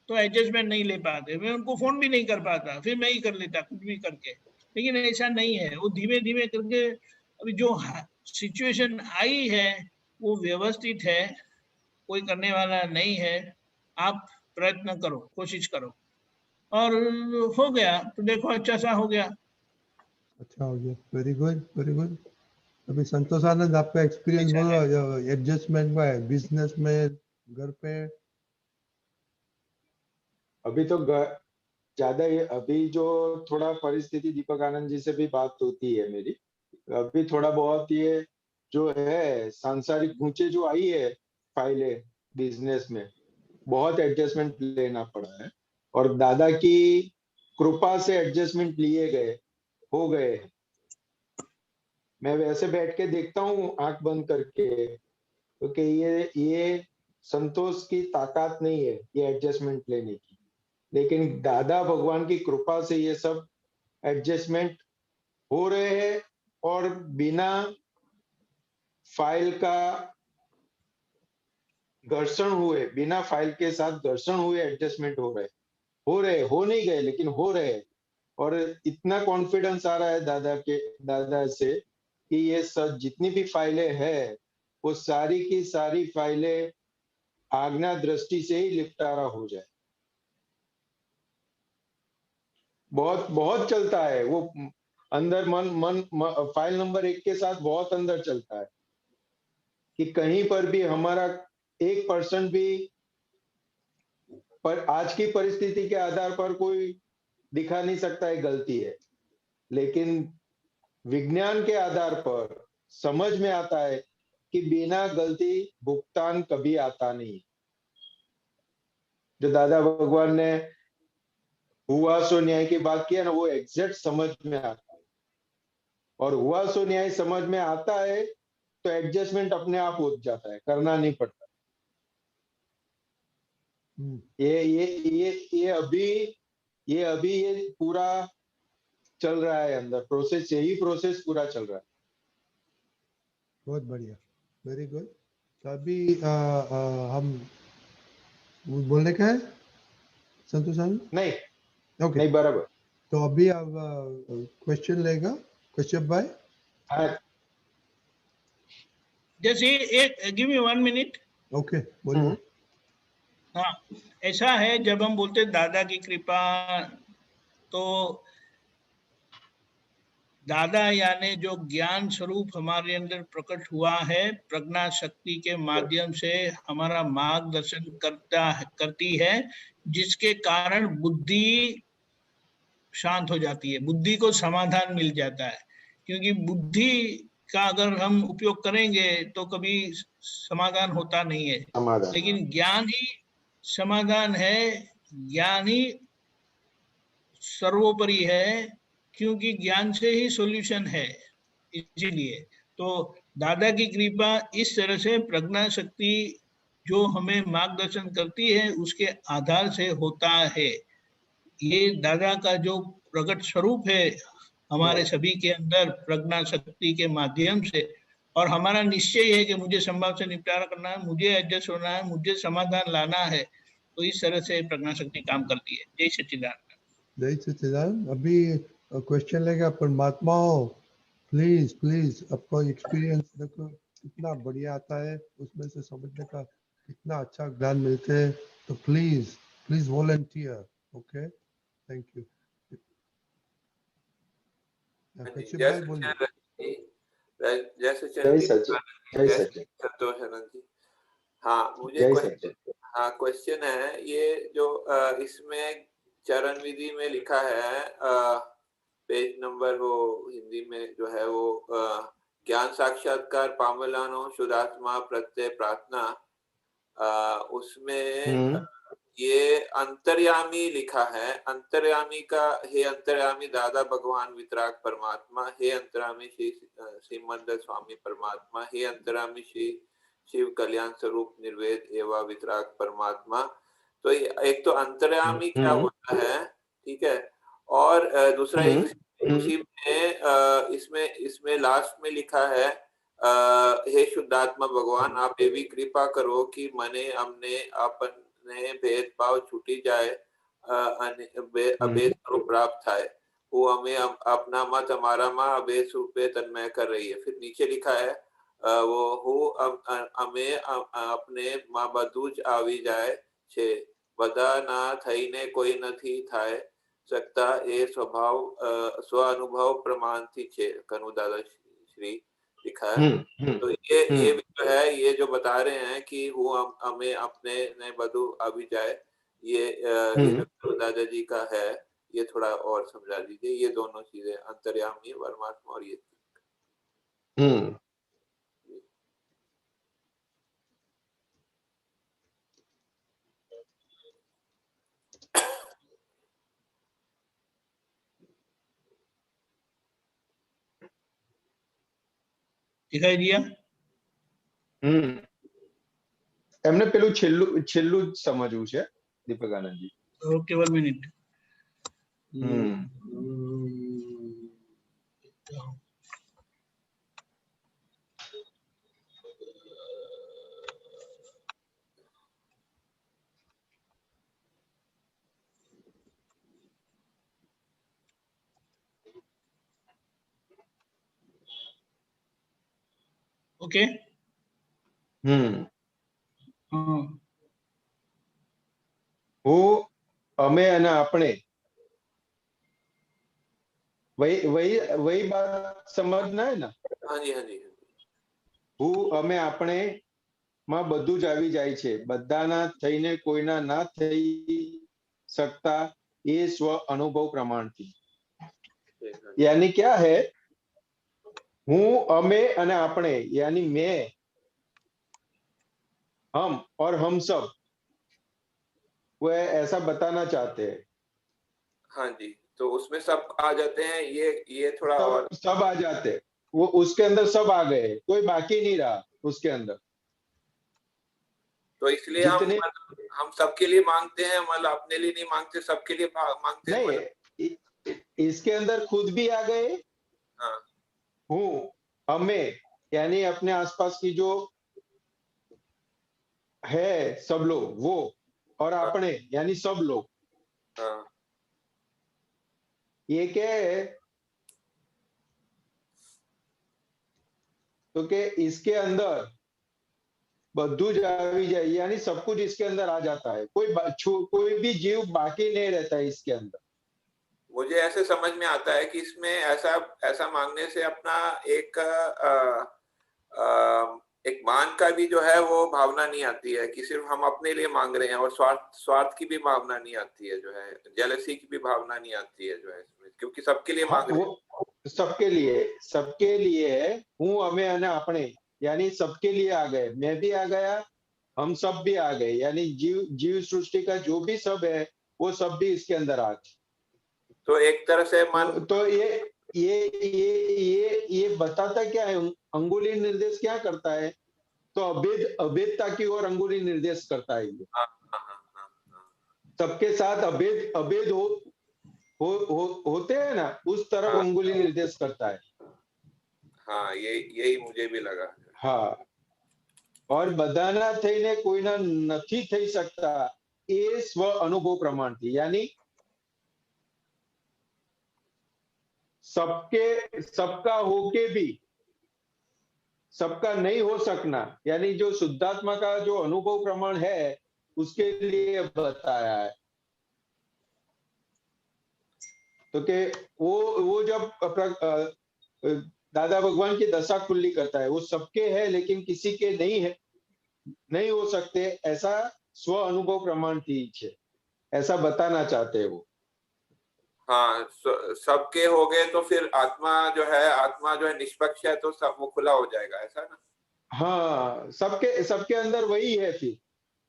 तो एडजस्टमेंट नहीं ले पाते. मैं उनको फोन भी नहीं कर पाता, फिर मैं ही कर लेता कुछ भी करके. लेकिन ऐसा नहीं है, वो धीमे धीमे करके अभी जो सिचुएशन आई है वो व्यवस्थित है, कोई करने वाला नहीं है. आप प्रयत्न करो, कोशिश करो और हो गया तो देखो अच्छा सा हो गया. अच्छा हो गया. Very good very good. अभी संतोष आनंद आपका एक्सपीरियंस बोलो एडजस्टमेंट का है बिजनेस में, घर पे. अभी तो ज्यादा अभी जो थोड़ा परिस्थिति दीपक आनंद जी से भी बात होती है मेरी. अभी थोड़ा बहुत ये जो है सांसारिक ऊंचे जो आई है फाइलें बिजनेस में, बहुत एडजस्टमेंट लेना पड़ा है. और दादा की कृपा से एडजस्टमेंट लिए गए, हो गए. मैं वैसे बैठ के देखता हूँ आंख बंद करके, क्योंकि ये संतोष की ताकत नहीं है ये एडजस्टमेंट लेने की. लेकिन दादा भगवान की कृपा से ये सब एडजस्टमेंट हो रहे हैं और बिना फाइल का घर्षण हुए, बिना फाइल के साथ घर्षण हुए एडजस्टमेंट हो रहे, हो नहीं गए लेकिन हो रहे. और इतना कॉन्फिडेंस आ रहा है दादा से कि ये सब जितनी भी फाइलें हैं वो सारी की सारी फाइलें आज्ञा दृष्टि से ही निपटारा हो जाए. बहुत बहुत चलता है वो अंदर मन फाइल नंबर 1 के साथ बहुत अंदर चलता है कि कहीं पर भी हमारा 1% भी पर आज की परिस्थिति के आधार पर कोई दिखा नहीं सकता है गलती है. लेकिन विज्ञान के आधार पर समझ में आता है कि बिना गलती भुगतान कभी आता नहीं. जो दादा भगवान ने हुआ सो न्याय की बात किया ना, वो एग्जैक्ट समझ में आता है। और हुआ सो न्याय समझ में आता है तो एडजस्टमेंट अपने आप हो जाता है, करना नहीं पड़ता। ये अभी ये पूरा चल रहा है अंदर प्रोसेस, यही प्रोसेस पूरा चल रहा है। बहुत बढ़िया, वेरी गुड। तो अभी हम बोलने का है संतोष साहब? नहीं ओके, नहीं, बराबर। तो अभी अब क्वेश्चन लेगा क्वेश्चन भाई। जैसे एक गिव मी 1 मिनट। ओके, बोलिए। हाँ, ऐसा है जब हम बोलते दादा की कृपा, तो दादा यानी जो ज्ञान स्वरूप हमारे अंदर प्रकट हुआ है, प्रज्ञा शक्ति के माध्यम से हमारा मार्गदर्शन करती है, जिसके कारण बुद्धि शांत हो जाती है, बुद्धि को समाधान मिल जाता है। क्योंकि बुद्धि का अगर हम उपयोग करेंगे तो कभी समाधान होता नहीं है, लेकिन ज्ञान ही समाधान है, ज्ञान ही सर्वोपरि है, क्योंकि ज्ञान से ही सॉल्यूशन है। इसीलिए तो दादा की कृपा इस तरह से प्रज्ञा शक्ति जो हमें मार्गदर्शन करती है उसके आधार से होता है। ये दादा का जो प्रकट स्वरूप है हमारे सभी के अंदर प्रज्ञा शक्ति के माध्यम से, और हमारा निश्चय है कि मुझे संभव से निपटारा करना है, मुझे एडजस्ट होना है, मुझे समाधान लाना है, तो इस तरह से प्रज्ञा शक्ति काम करती है। जय सच्चिदानंद। जय सच्चिदानंद। अभी क्वेश्चन लेगा परमात्माओं, प्लीज प्लीज आपका एक्सपीरियंस देखो कितना बढ़िया आता है, उसमें से समझने का कितना अच्छा ज्ञान मिलते हैं। तो please please volunteer. Okay, thank you. भाई बोलिए। जय सच्चिदानंद, संतोष आनंद जी। हाँ, मुझे क्वेश्चन है, ये जो इसमें चरण विधि में लिखा है, पेज नंबर वो हिंदी में जो है वो ज्ञान साक्षात्कार पामलानो शुद्धात्मा प्रत्यय प्रार्थना, उसमें ये अंतर्यामी लिखा है। अंतर्यामी का, हे अंतर्यामी दादा भगवान वितराग परमात्मा, हे अंतर्यामी श्री श्रीमंद स्वामी परमात्मा, हे अंतर्यामी श्री शिव कल्याण स्वरूप निर्वेद एवं वितराग परमात्मा। तो एक तो अंतर्यामी क्या होता है, ठीक है, और दूसरा उसी में इसमें लास्ट में लिखा है, हे शुद्धात्मा भगवान आप ये भी कृपा करो कि मने हमने अपने भेदभाव छूटी जाए, अभेद स्वरूप प्राप्त है, वो हमें अपना मत हमारा माँ अभेद स्वरूप तन्मय कर रही है। फिर नीचे लिखा है वो हूँ हमें अपने माँ बधुज आवी जाए छे, बधा ना थईने कोई નથી થાય सकता એ स्वभाव स्व अनुभव प्रमाण थी छे, कनु दादा श्री लिखा है। तो ये भी जो है, ये जो बता रहे हैं कि वो हमें अपने ने बधु अभी जाए, ये जो दादा जी का है, ये थोड़ा और समझा दीजिए। ये दोनों चीजें अंतर्यामी परमात्मा और ये दिखाई दिया? એમને પેલું છેલ્લું જ સમજવું છે Deepak Anandji. Okay, 1 minute. Okay, હું અમે અને આપણે, वही बात समझना है ना? हाँ जी, हाँ जी। હું અમે આપણે માં બધું જ આવી જાય છે, બધાના થઈને કોઈના ના થઈ सकता ये स्व अनुभव प्रमाणથી। यानी क्या है, હું અમે અને આપણે यानी मैं, हम और हम सब, वो ऐसा बताना चाहते हैं। हाँ जी, तो उसमें सब आ जाते हैं, ये थोड़ा और सब आ जाते हैं, वो उसके अंदर सब आ गए, कोई बाकी नहीं रहा उसके अंदर। तो इसलिए हम सबके लिए मांगते हैं, मतलब अपने लिए नहीं मांगते, सबके लिए मांगते हैं। नहीं, इसके अंदर खुद भी आ गए। हाँ। हूँ, हमें, यानी अपने आसपास की जो है सब लोग वो, और अपने यानी सब लोग। हाँ। ये क्या है, तो कि इसके अंदर बद्दू जावी जाए, यानी सब कुछ इसके अंदर आ जाता है, कोई भी जीव बाकी नहीं रहता है इसके अंदर। मुझे ऐसे समझ में आता है कि इसमें ऐसा मांगने से अपना एक मान का भी जो है वो भावना नहीं आती है कि सिर्फ हम अपने लिए मांग रहे हैं, और स्वार्थ की भी भावना नहीं आती है, जो है जेलसी की भी भावना नहीं आती है जो है इसमें, क्योंकि सबके लिए मांग रहे हैं। सबके लिए है, हूँ, हमें, अपने, यानी सबके लिए आ गए, मैं भी आ गया, हम सब भी आ गए, यानी जीव सृष्टि का जो भी सब है वो सब भी इसके अंदर आ गए। तो एक तरह से तो ये बताता क्या है, अंगुली निर्देश क्या करता है, तो अभेदता की ओर अंगुली निर्देश करता है ये। सबके साथ अभेद होते हैं ना, उस तरफ अंगुली निर्देश करता है। हाँ, यही मुझे भी लगा। हाँ, और बधाना थईने कोईना નથી થઈ શકતા, એ સ્વ અનુભવ પ્રમાણથી, यानी सबका होके भी सबका नहीं हो सकना, यानी जो शुद्धात्मा का जो अनुभव प्रमाण है उसके लिए बताया है। तो कि वो जब दादा भगवान की दशा खुली करता है, वो सबके है लेकिन किसी के नहीं है, नहीं हो सकते, ऐसा स्व अनुभव प्रमाण थी है, ऐसा बताना चाहते हैं वो। हाँ, सबके हो गए तो फिर आत्मा जो है निष्पक्ष है, तो सब वो खुला हो जाएगा, ऐसा ना। हाँ, सबके अंदर वही है फिर।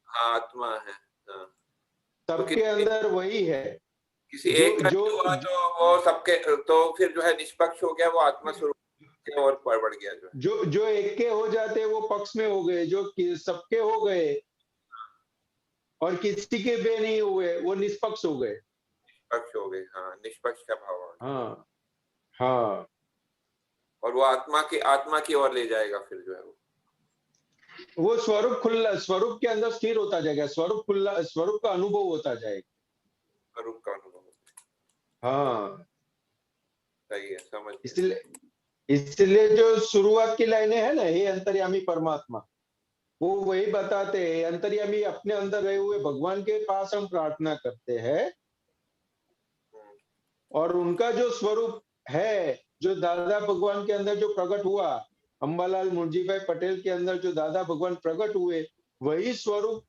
हाँ, आत्मा है। हाँ, सबके अंदर वही है, किसी एक का हुआ तो वो सबके, तो फिर जो है निष्पक्ष हो गया, वो आत्मा स्वरूप के और बढ़ गया जो एक के हो जाते वो पक्ष में हो गए, जो सबके हो गए और किसी के बे नहीं हुए वो निष्पक्ष हो गए। निष्पक्ष हो गए, हाँ, निष्पक्ष का भाव। हाँ हाँ, और वो आत्मा की ओर ले जाएगा फिर जो है वो स्वरूप के अंदर स्थिर होता जाएगा, स्वरूप का अनुभव होता जाएगा, स्वरूप का अनुभव। हाँ, सही है, समझ। इसलिए जो शुरुआत की लाइनें है ना, हे अंतर्यामी परमात्मा, वो वही बताते हैं, अंतर्यामी अपने अंदर रहे हुए भगवान के पास हम प्रार्थना करते हैं, और उनका जो स्वरूप है, जो दादा भगवान के अंदर जो प्रकट हुआ, अंबालाल मुंजीभाई पटेल के अंदर जो दादा भगवान प्रकट हुए, वही स्वरूप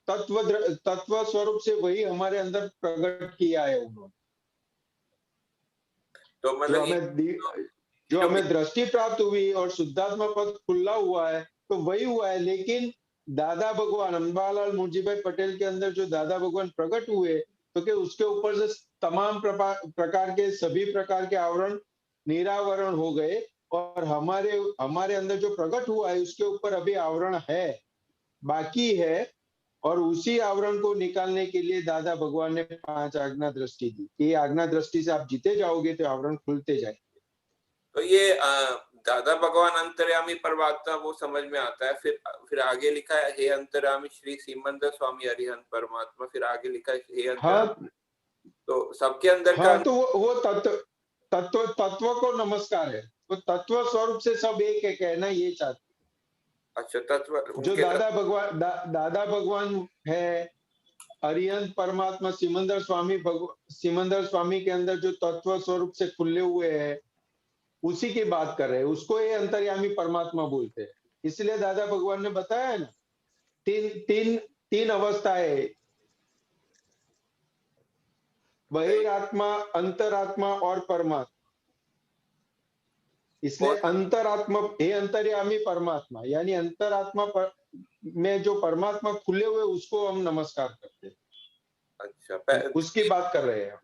तत्व स्वरूप से वही हमारे अंदर प्रकट किया है उन्होंने। तो मतलब जो हमें दृष्टि प्राप्त हुई और शुद्धात्मा पद खुला हुआ है, तो वही हुआ है, लेकिन दादा भगवान अंबालाल मुंजीभाई पटेल के अंदर जो दादा भगवान प्रकट हुए, तो कि उसके ऊपर से तमाम प्रकार के सभी प्रकार के आवरण निरावरण हो गए, और हमारे अंदर जो प्रकट हुआ है उसके ऊपर अभी आवरण है, बाकी है, और उसी आवरण को निकालने के लिए दादा भगवान ने 5 आज्ञा दृष्टि दी। ये आज्ञा दृष्टि से आप जीते जाओगे तो आवरण खुलते जाएंगे। तो ये दादा भगवान अंतर्यामी परमात्मा वो समझ में आता है। फिर आगे लिखा है, हे अंतर्यामी श्री सीमंदर स्वामी अरिहंत परमात्मा। फिर आगे लिखा है, हे अंतर्यामी। तो सबके अंदर का तो वो तत्व को नमस्कार है, वो तत्व स्वरूप से सब एक है, कहना ये चाहते। अच्छा, तत्व जो दादा भगवान है, अरिहंत परमात्मा सिमंदर स्वामी के अंदर जो तत्व स्वरूप से खुले हुए हैं, उसी की बात कर रहे हैं, उसको ये अंतर्यामी परमात्मा बोलते हैं। इसलिए दादा भगवान ने बताया है ना, तीन अवस्थाएं, बहिरात्मा, अंतरात्मा और परमात्मा। इसलिए अंतरात्मा, हे अंतर्यामी परमात्मा, यानी अंतरात्मा में जो परमात्मा खुले हुए उसको हम नमस्कार करते हैं। अच्छा, उसकी बात कर रहे हैं।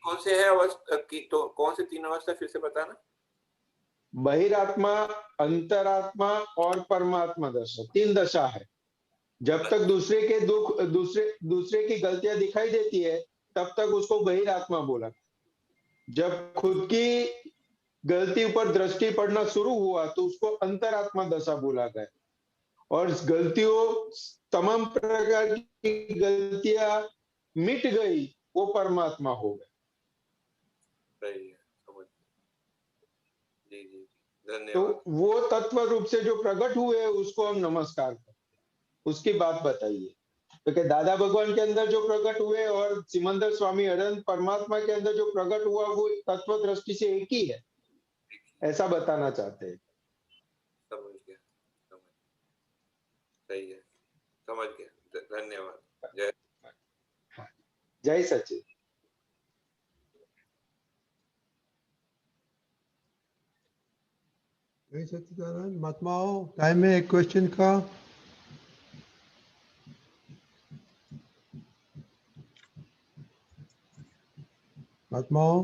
कौन से है अवस्था की, तो कौन से 3 अवस्था फिर से बताना? बहिरात्मा, अंतरात्मा और परमात्मा दशा, 3 दशा है। जब तक दूसरे के दुख, दूसरे की गलतियां दिखाई देती है, तब तक उसको बहिरात्मा बोला। जब खुद की गलती पर दृष्टि पड़ना शुरू हुआ तो उसको अंतरात्मा दशा बोला गया। और गलतियों, तमाम प्रकार की गलतियां मिट गई, वो परमात्मा हो गए। सही है, समझ। जी जी, तो धन्यवाद। वो तत्व रूप से जो प्रकट हुए उसको हम नमस्कार करते, उसकी बात बताइए। क्योंकि दादा भगवान के अंदर जो प्रकट हुए और सिमंदर स्वामी अनंत परमात्मा के अंदर जो प्रकट हुआ वो तत्व दृष्टि से एक ही है, ऐसा बताना चाहते हैं। समझ गया, समझ, सही है, समझ गया, धन्यवाद। जय जय सचिद। जय सच्चिदानंद। महात्माओं, टाइम है एक क्वेश्चन का। महात्माओं,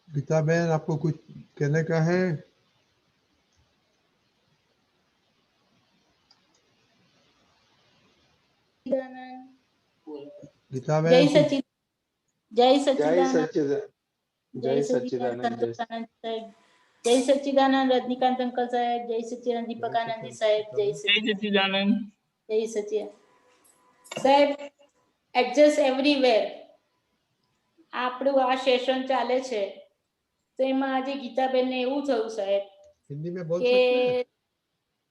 गीता बहन आपको कुछ कहने का है? गीता जय बहन कुछ? सचिद, जय जय सच्चिदानंद, सच्चिदानंद, जय जय सच्चिदानंद सच्चिदानंद, साहेब, जय सच्चिदानंद रजनीकांत अंकल साहेब, जय सच्चिदानंद दीपकानंद जी साहेब, जय सच्चिदानंद, जय सच्चिदानंद સાહેબ। એડજસ્ટ એવરીવેર આપણું આ સેશન ચાલે છે, તો એમાં આજે ગીતાબેનને એવું થયું સાહેબ हिंदी में बोल કે सकते हैं?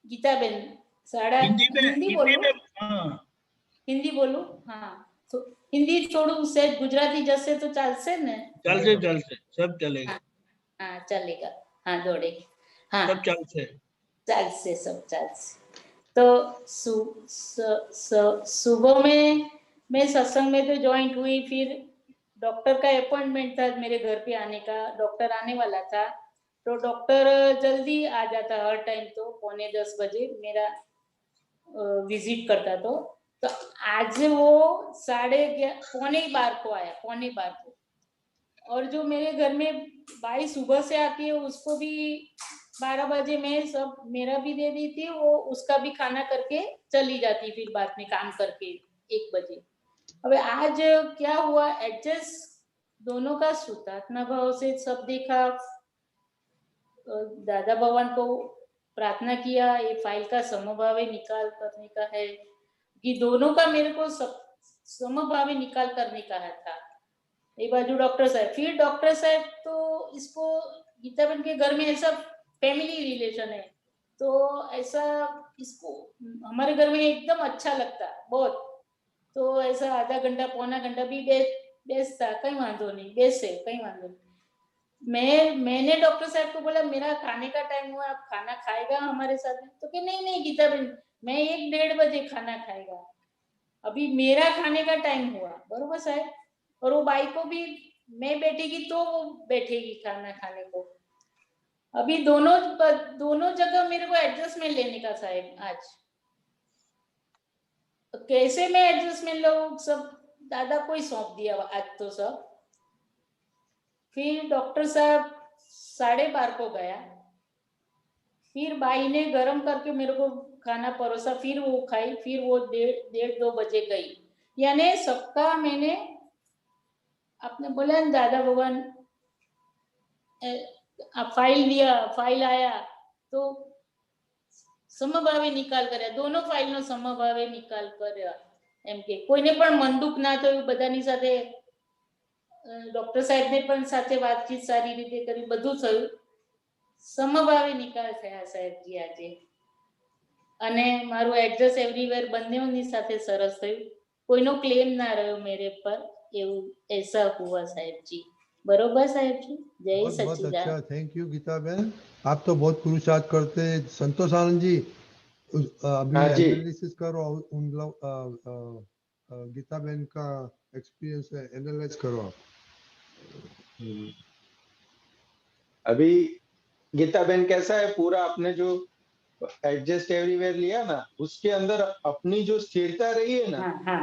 ગીતાબેન સાડા हिंदी બોલું, में हाँ, हिंदी बोलूं? हाँ, तो हिंदी થોડું સેજ ગુજરાતી જશે તો ચાલશે ને? चलते चलते सब चलेगा, हाँ चलेगा, हाँ दौड़ेगी, हाँ सब चलते। चालसे, सब चालसे। तो सुबह में मैं सत्संग में तो ज्वाइंट हुई, फिर डॉक्टर का अपॉइंटमेंट था मेरे घर पे आने का, डॉक्टर आने वाला था, तो डॉक्टर जल्दी आ जाता हर टाइम, तो 9:45 बजे मेरा विजिट करता। तो आज वो 11:30 को आया, 11:15 को। और जो मेरे घर में बाई सुबह से आती है उसको भी 12 बजे मैं सब मेरा भी दे देती, वो उसका भी खाना करके चली जाती, फिर बाद में काम करके 1 बजे। अब आज क्या हुआ, एडजस्ट दोनों का शुद्धात्मा भाव से सब देखा, दादा भगवान को प्रार्थना किया, ये फाइल का समभावे निकाल करने का है कि दोनों का मेरे को समभावे निकाल करने का था। एक बाजू डॉक्टर साहब, फिर डॉक्टर साहब तो इसको गीताबेन के घर में ऐसा फैमिली रिलेशन है, तो ऐसा इसको हमारे घर में एकदम अच्छा लगता बहुत, तो ऐसा आधा घंटा पौना घंटा भी बेचता, कहीं वांधो नहीं, बेचे कहीं वांधो नहीं। मैंने डॉक्टर साहब को बोला मेरा खाने का टाइम हुआ, आप खाना खाएगा हमारे साथ में? तो कि नहीं गीताबेन, मैं 1-1:30 बजे खाना खाएगा, अभी मेरा खाने का टाइम हुआ। बरोबर साहब, और वो बाई को भी मैं बैठेगी तो वो बैठेगी खाना खाने को। अभी दोनों जगह मेरे को एडजस्टमेंट लेने का साहब आज, तो कैसे मैं एडजस्टमेंट लूं, सब दादा को ही सौंप दिया आज तो सब। फिर डॉक्टर साहब 12:30 को गया, फिर बाई ने गरम करके मेरे को खाना परोसा, फिर वो खाई, फिर वो 1:30-2 बजे गई। यानी सबका मैंने आपने बोला दादा भगवान फाइल दिया, फाइल आया तो समभावे निकाल કર્યા, दोनों फाइल નો समभावे निकाल કર્યા, એમ કે કોઈને પણ મન દુખ ના થયું, બધાની સાથે ડોક્ટર સાહેબ ને પણ સાથે વાતચીત સારી રીતે કરી, બધું થયું, સમભાવે નિકાલ થયા સાહેબજી આજે। અને મારું એડ્રેસ એવરીવેર બંનેઓની સાથે સરસ થયું, કોઈનો ક્લેમ ના રહ્યો मेरे पर, એવું ऐसा हुआ साहेबजी। बरोबर साहेबजी, जय बहुत सच्चिदानंद। अच्छा, थैंक यू गीता बहन, आप तो बहुत पुरुषार्थ करते हैं। संतोष आनंद जी, अभी हाँ जी। एनालिसिस करो उन लोग गीता बहन का एक्सपीरियंस है, एनालाइज करो आप। अभी गीता बहन कैसा है, पूरा आपने जो एडजस्ट एवरीवेयर लिया ना, उसके अंदर अपनी जो स्थिरता रही है ना, हाँ।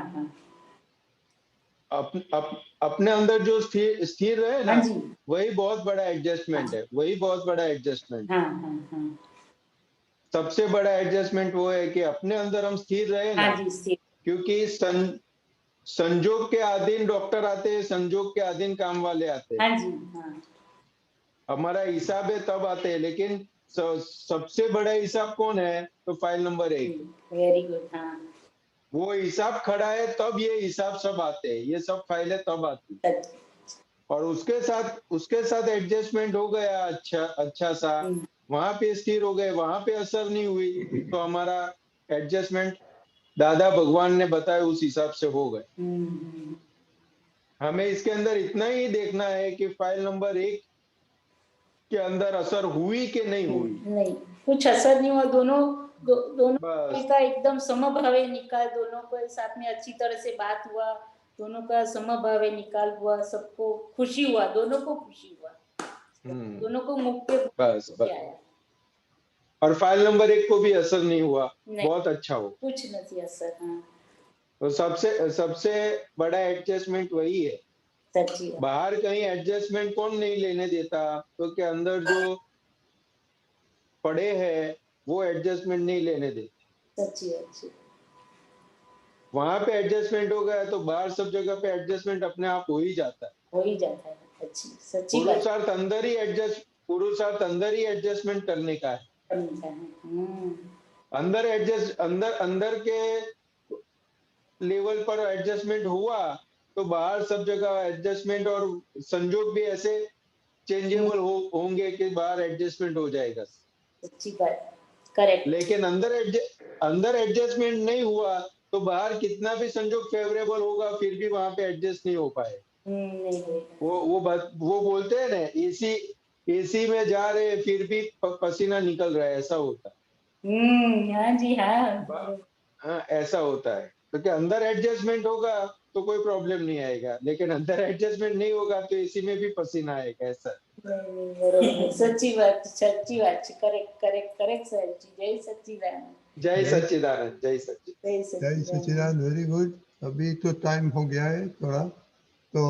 अपने अंदर जो स्थिर रहे ना, हाँ जी। वही बहुत बड़ा एडजस्टमेंट है, वही बहुत बड़ा एडजस्टमेंट। हाँ हाँ हाँ सबसे बड़ा एडजस्टमेंट वो है कि अपने अंदर हम स्थिर रहे ना, हाँ जी स्थिर। क्योंकि संजोग के अधीन डॉक्टर आते हैं, संजोग के अधीन काम वाले आते हैं। हाँ जी हाँ हमारा हिसाब है तब आते हैं, लेकिन सबसे बड़ा हिसाब कौन है? तो फाइल नंबर 1। Very good. हाँ वो हिसाब खड़ा है तब ये हिसाब सब आते हैं, ये सब फाइलें तब आती है। और उसके साथ एडजस्टमेंट हो गया अच्छा सा, वहां पे स्थिर हो गए, वहां पे असर नहीं हुई, तो हमारा एडजस्टमेंट दादा भगवान ने बताया उस हिसाब से हो गए। हमें इसके अंदर इतना ही देखना है कि फाइल नंबर 1 के अंदर असर हुई कि नहीं हुई। नहीं, कुछ असर नहीं हुआ। दोनों बस का एकदम समभावे निकाल, दोनों को साथ में अच्छी तरह से बात हुआ, दोनों का समभावे निकाल हुआ, सबको खुशी हुआ, दोनों को खुशी हुआ, दोनों को मुख पे बस आया। और फाइल नंबर 1 को भी असर नहीं हुआ, नहीं, बहुत अच्छा हो। कुछ नहीं असर। हाँ तो सबसे बड़ा एडजस्टमेंट वही है। सच्ची बात। बाहर कहीं एडजस्टमेंट कौन नहीं लेने देता, तो के अंदर जो पड़े हैं वो एडजस्टमेंट नहीं लेने देते। सच्ची अच्छी। वहां पे एडजस्टमेंट हो गया तो बाहर सब जगह पे एडजस्टमेंट अपने आप हो ही जाता है। हो ही जाता है। अच्छी सच्ची बात। पुरुषार्थ अंदर ही एडजस्टमेंट करने का है। अंदर के लेवल पर एडजस्टमेंट हुआ तो बाहर सब जगह एडजस्टमेंट और संजोग भी ऐसे चेंजेबल होंगे कि बाहर एडजस्टमेंट हो जाएगा। सच्ची बात, करेक्ट। लेकिन अंदर एडजस्टमेंट नहीं हुआ तो बाहर कितना भी संजोग फेवरेबल होगा फिर भी वहां पे एडजस्ट नहीं हो पाए। वो बोलते हैं ना, एसी में जा रहे हैं फिर भी पसीना निकल रहा है, ऐसा होता है। हाँ जी हाँ। हाँ ऐसा होता है, क्योंकि अंदर एडजस्टमेंट होगा तो कोई प्रॉब्लम नहीं आएगा, लेकिन अंदर एडजस्टमेंट नहीं होगा तो एसी में भी पसीना आएगा, ऐसा। सच्ची बात करेक्ट करेक्ट करेक्ट सर जी। जय सच्चिदानंद। जय सच्चिदानंद। जय सच्चिदानंद। Very good. अभी तो टाइम हो गया है थोड़ा, तो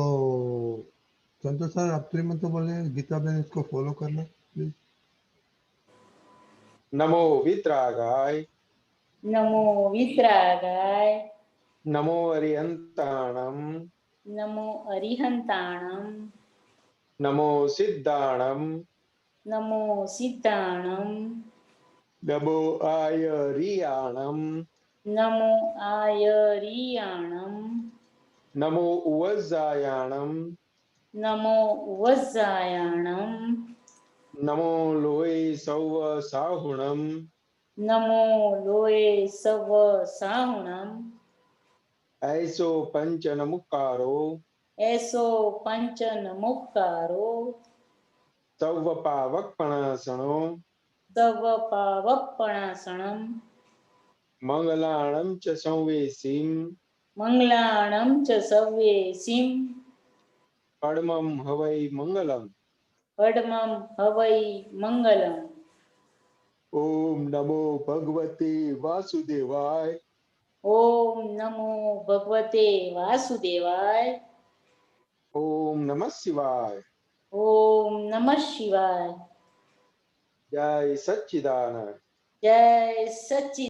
संतोष सर आप त्रिमंत्र बोले, गीता बहन इसको फॉलो करना प्लीज। नमो वित्रागाय, नमो वित्रागाय, नमो अरिहंताणम, नमो अरिहंताणम, नमो सिद्धाणम, नमो सिद्धाणम, नमो आयरियाणम, नमो आयरियाणम, नमो उवज्जायाणम, नमो उवज्जायाणम, नमो लोये सौव साहुणम, नमो लोये सव साहुणम, ऐसो पंच नमुकारो, ऐसो पंच नमुकारो, सव पावकपणासनो, सव पावकपणासनम, मंगलाणं च संवेशीं, मंगलाणं च सव्येसिं, पद्मं हवै मंगलम्। पद्मं हवै मंगलम्। ओम नमो भगवते वासुदेवाय, ओम नमो भगवते वासुदेवाय, ओम नमः शिवाय, ओम नमः शिवाय। जय सच्चिदानंद। जय सच्चिदानंद।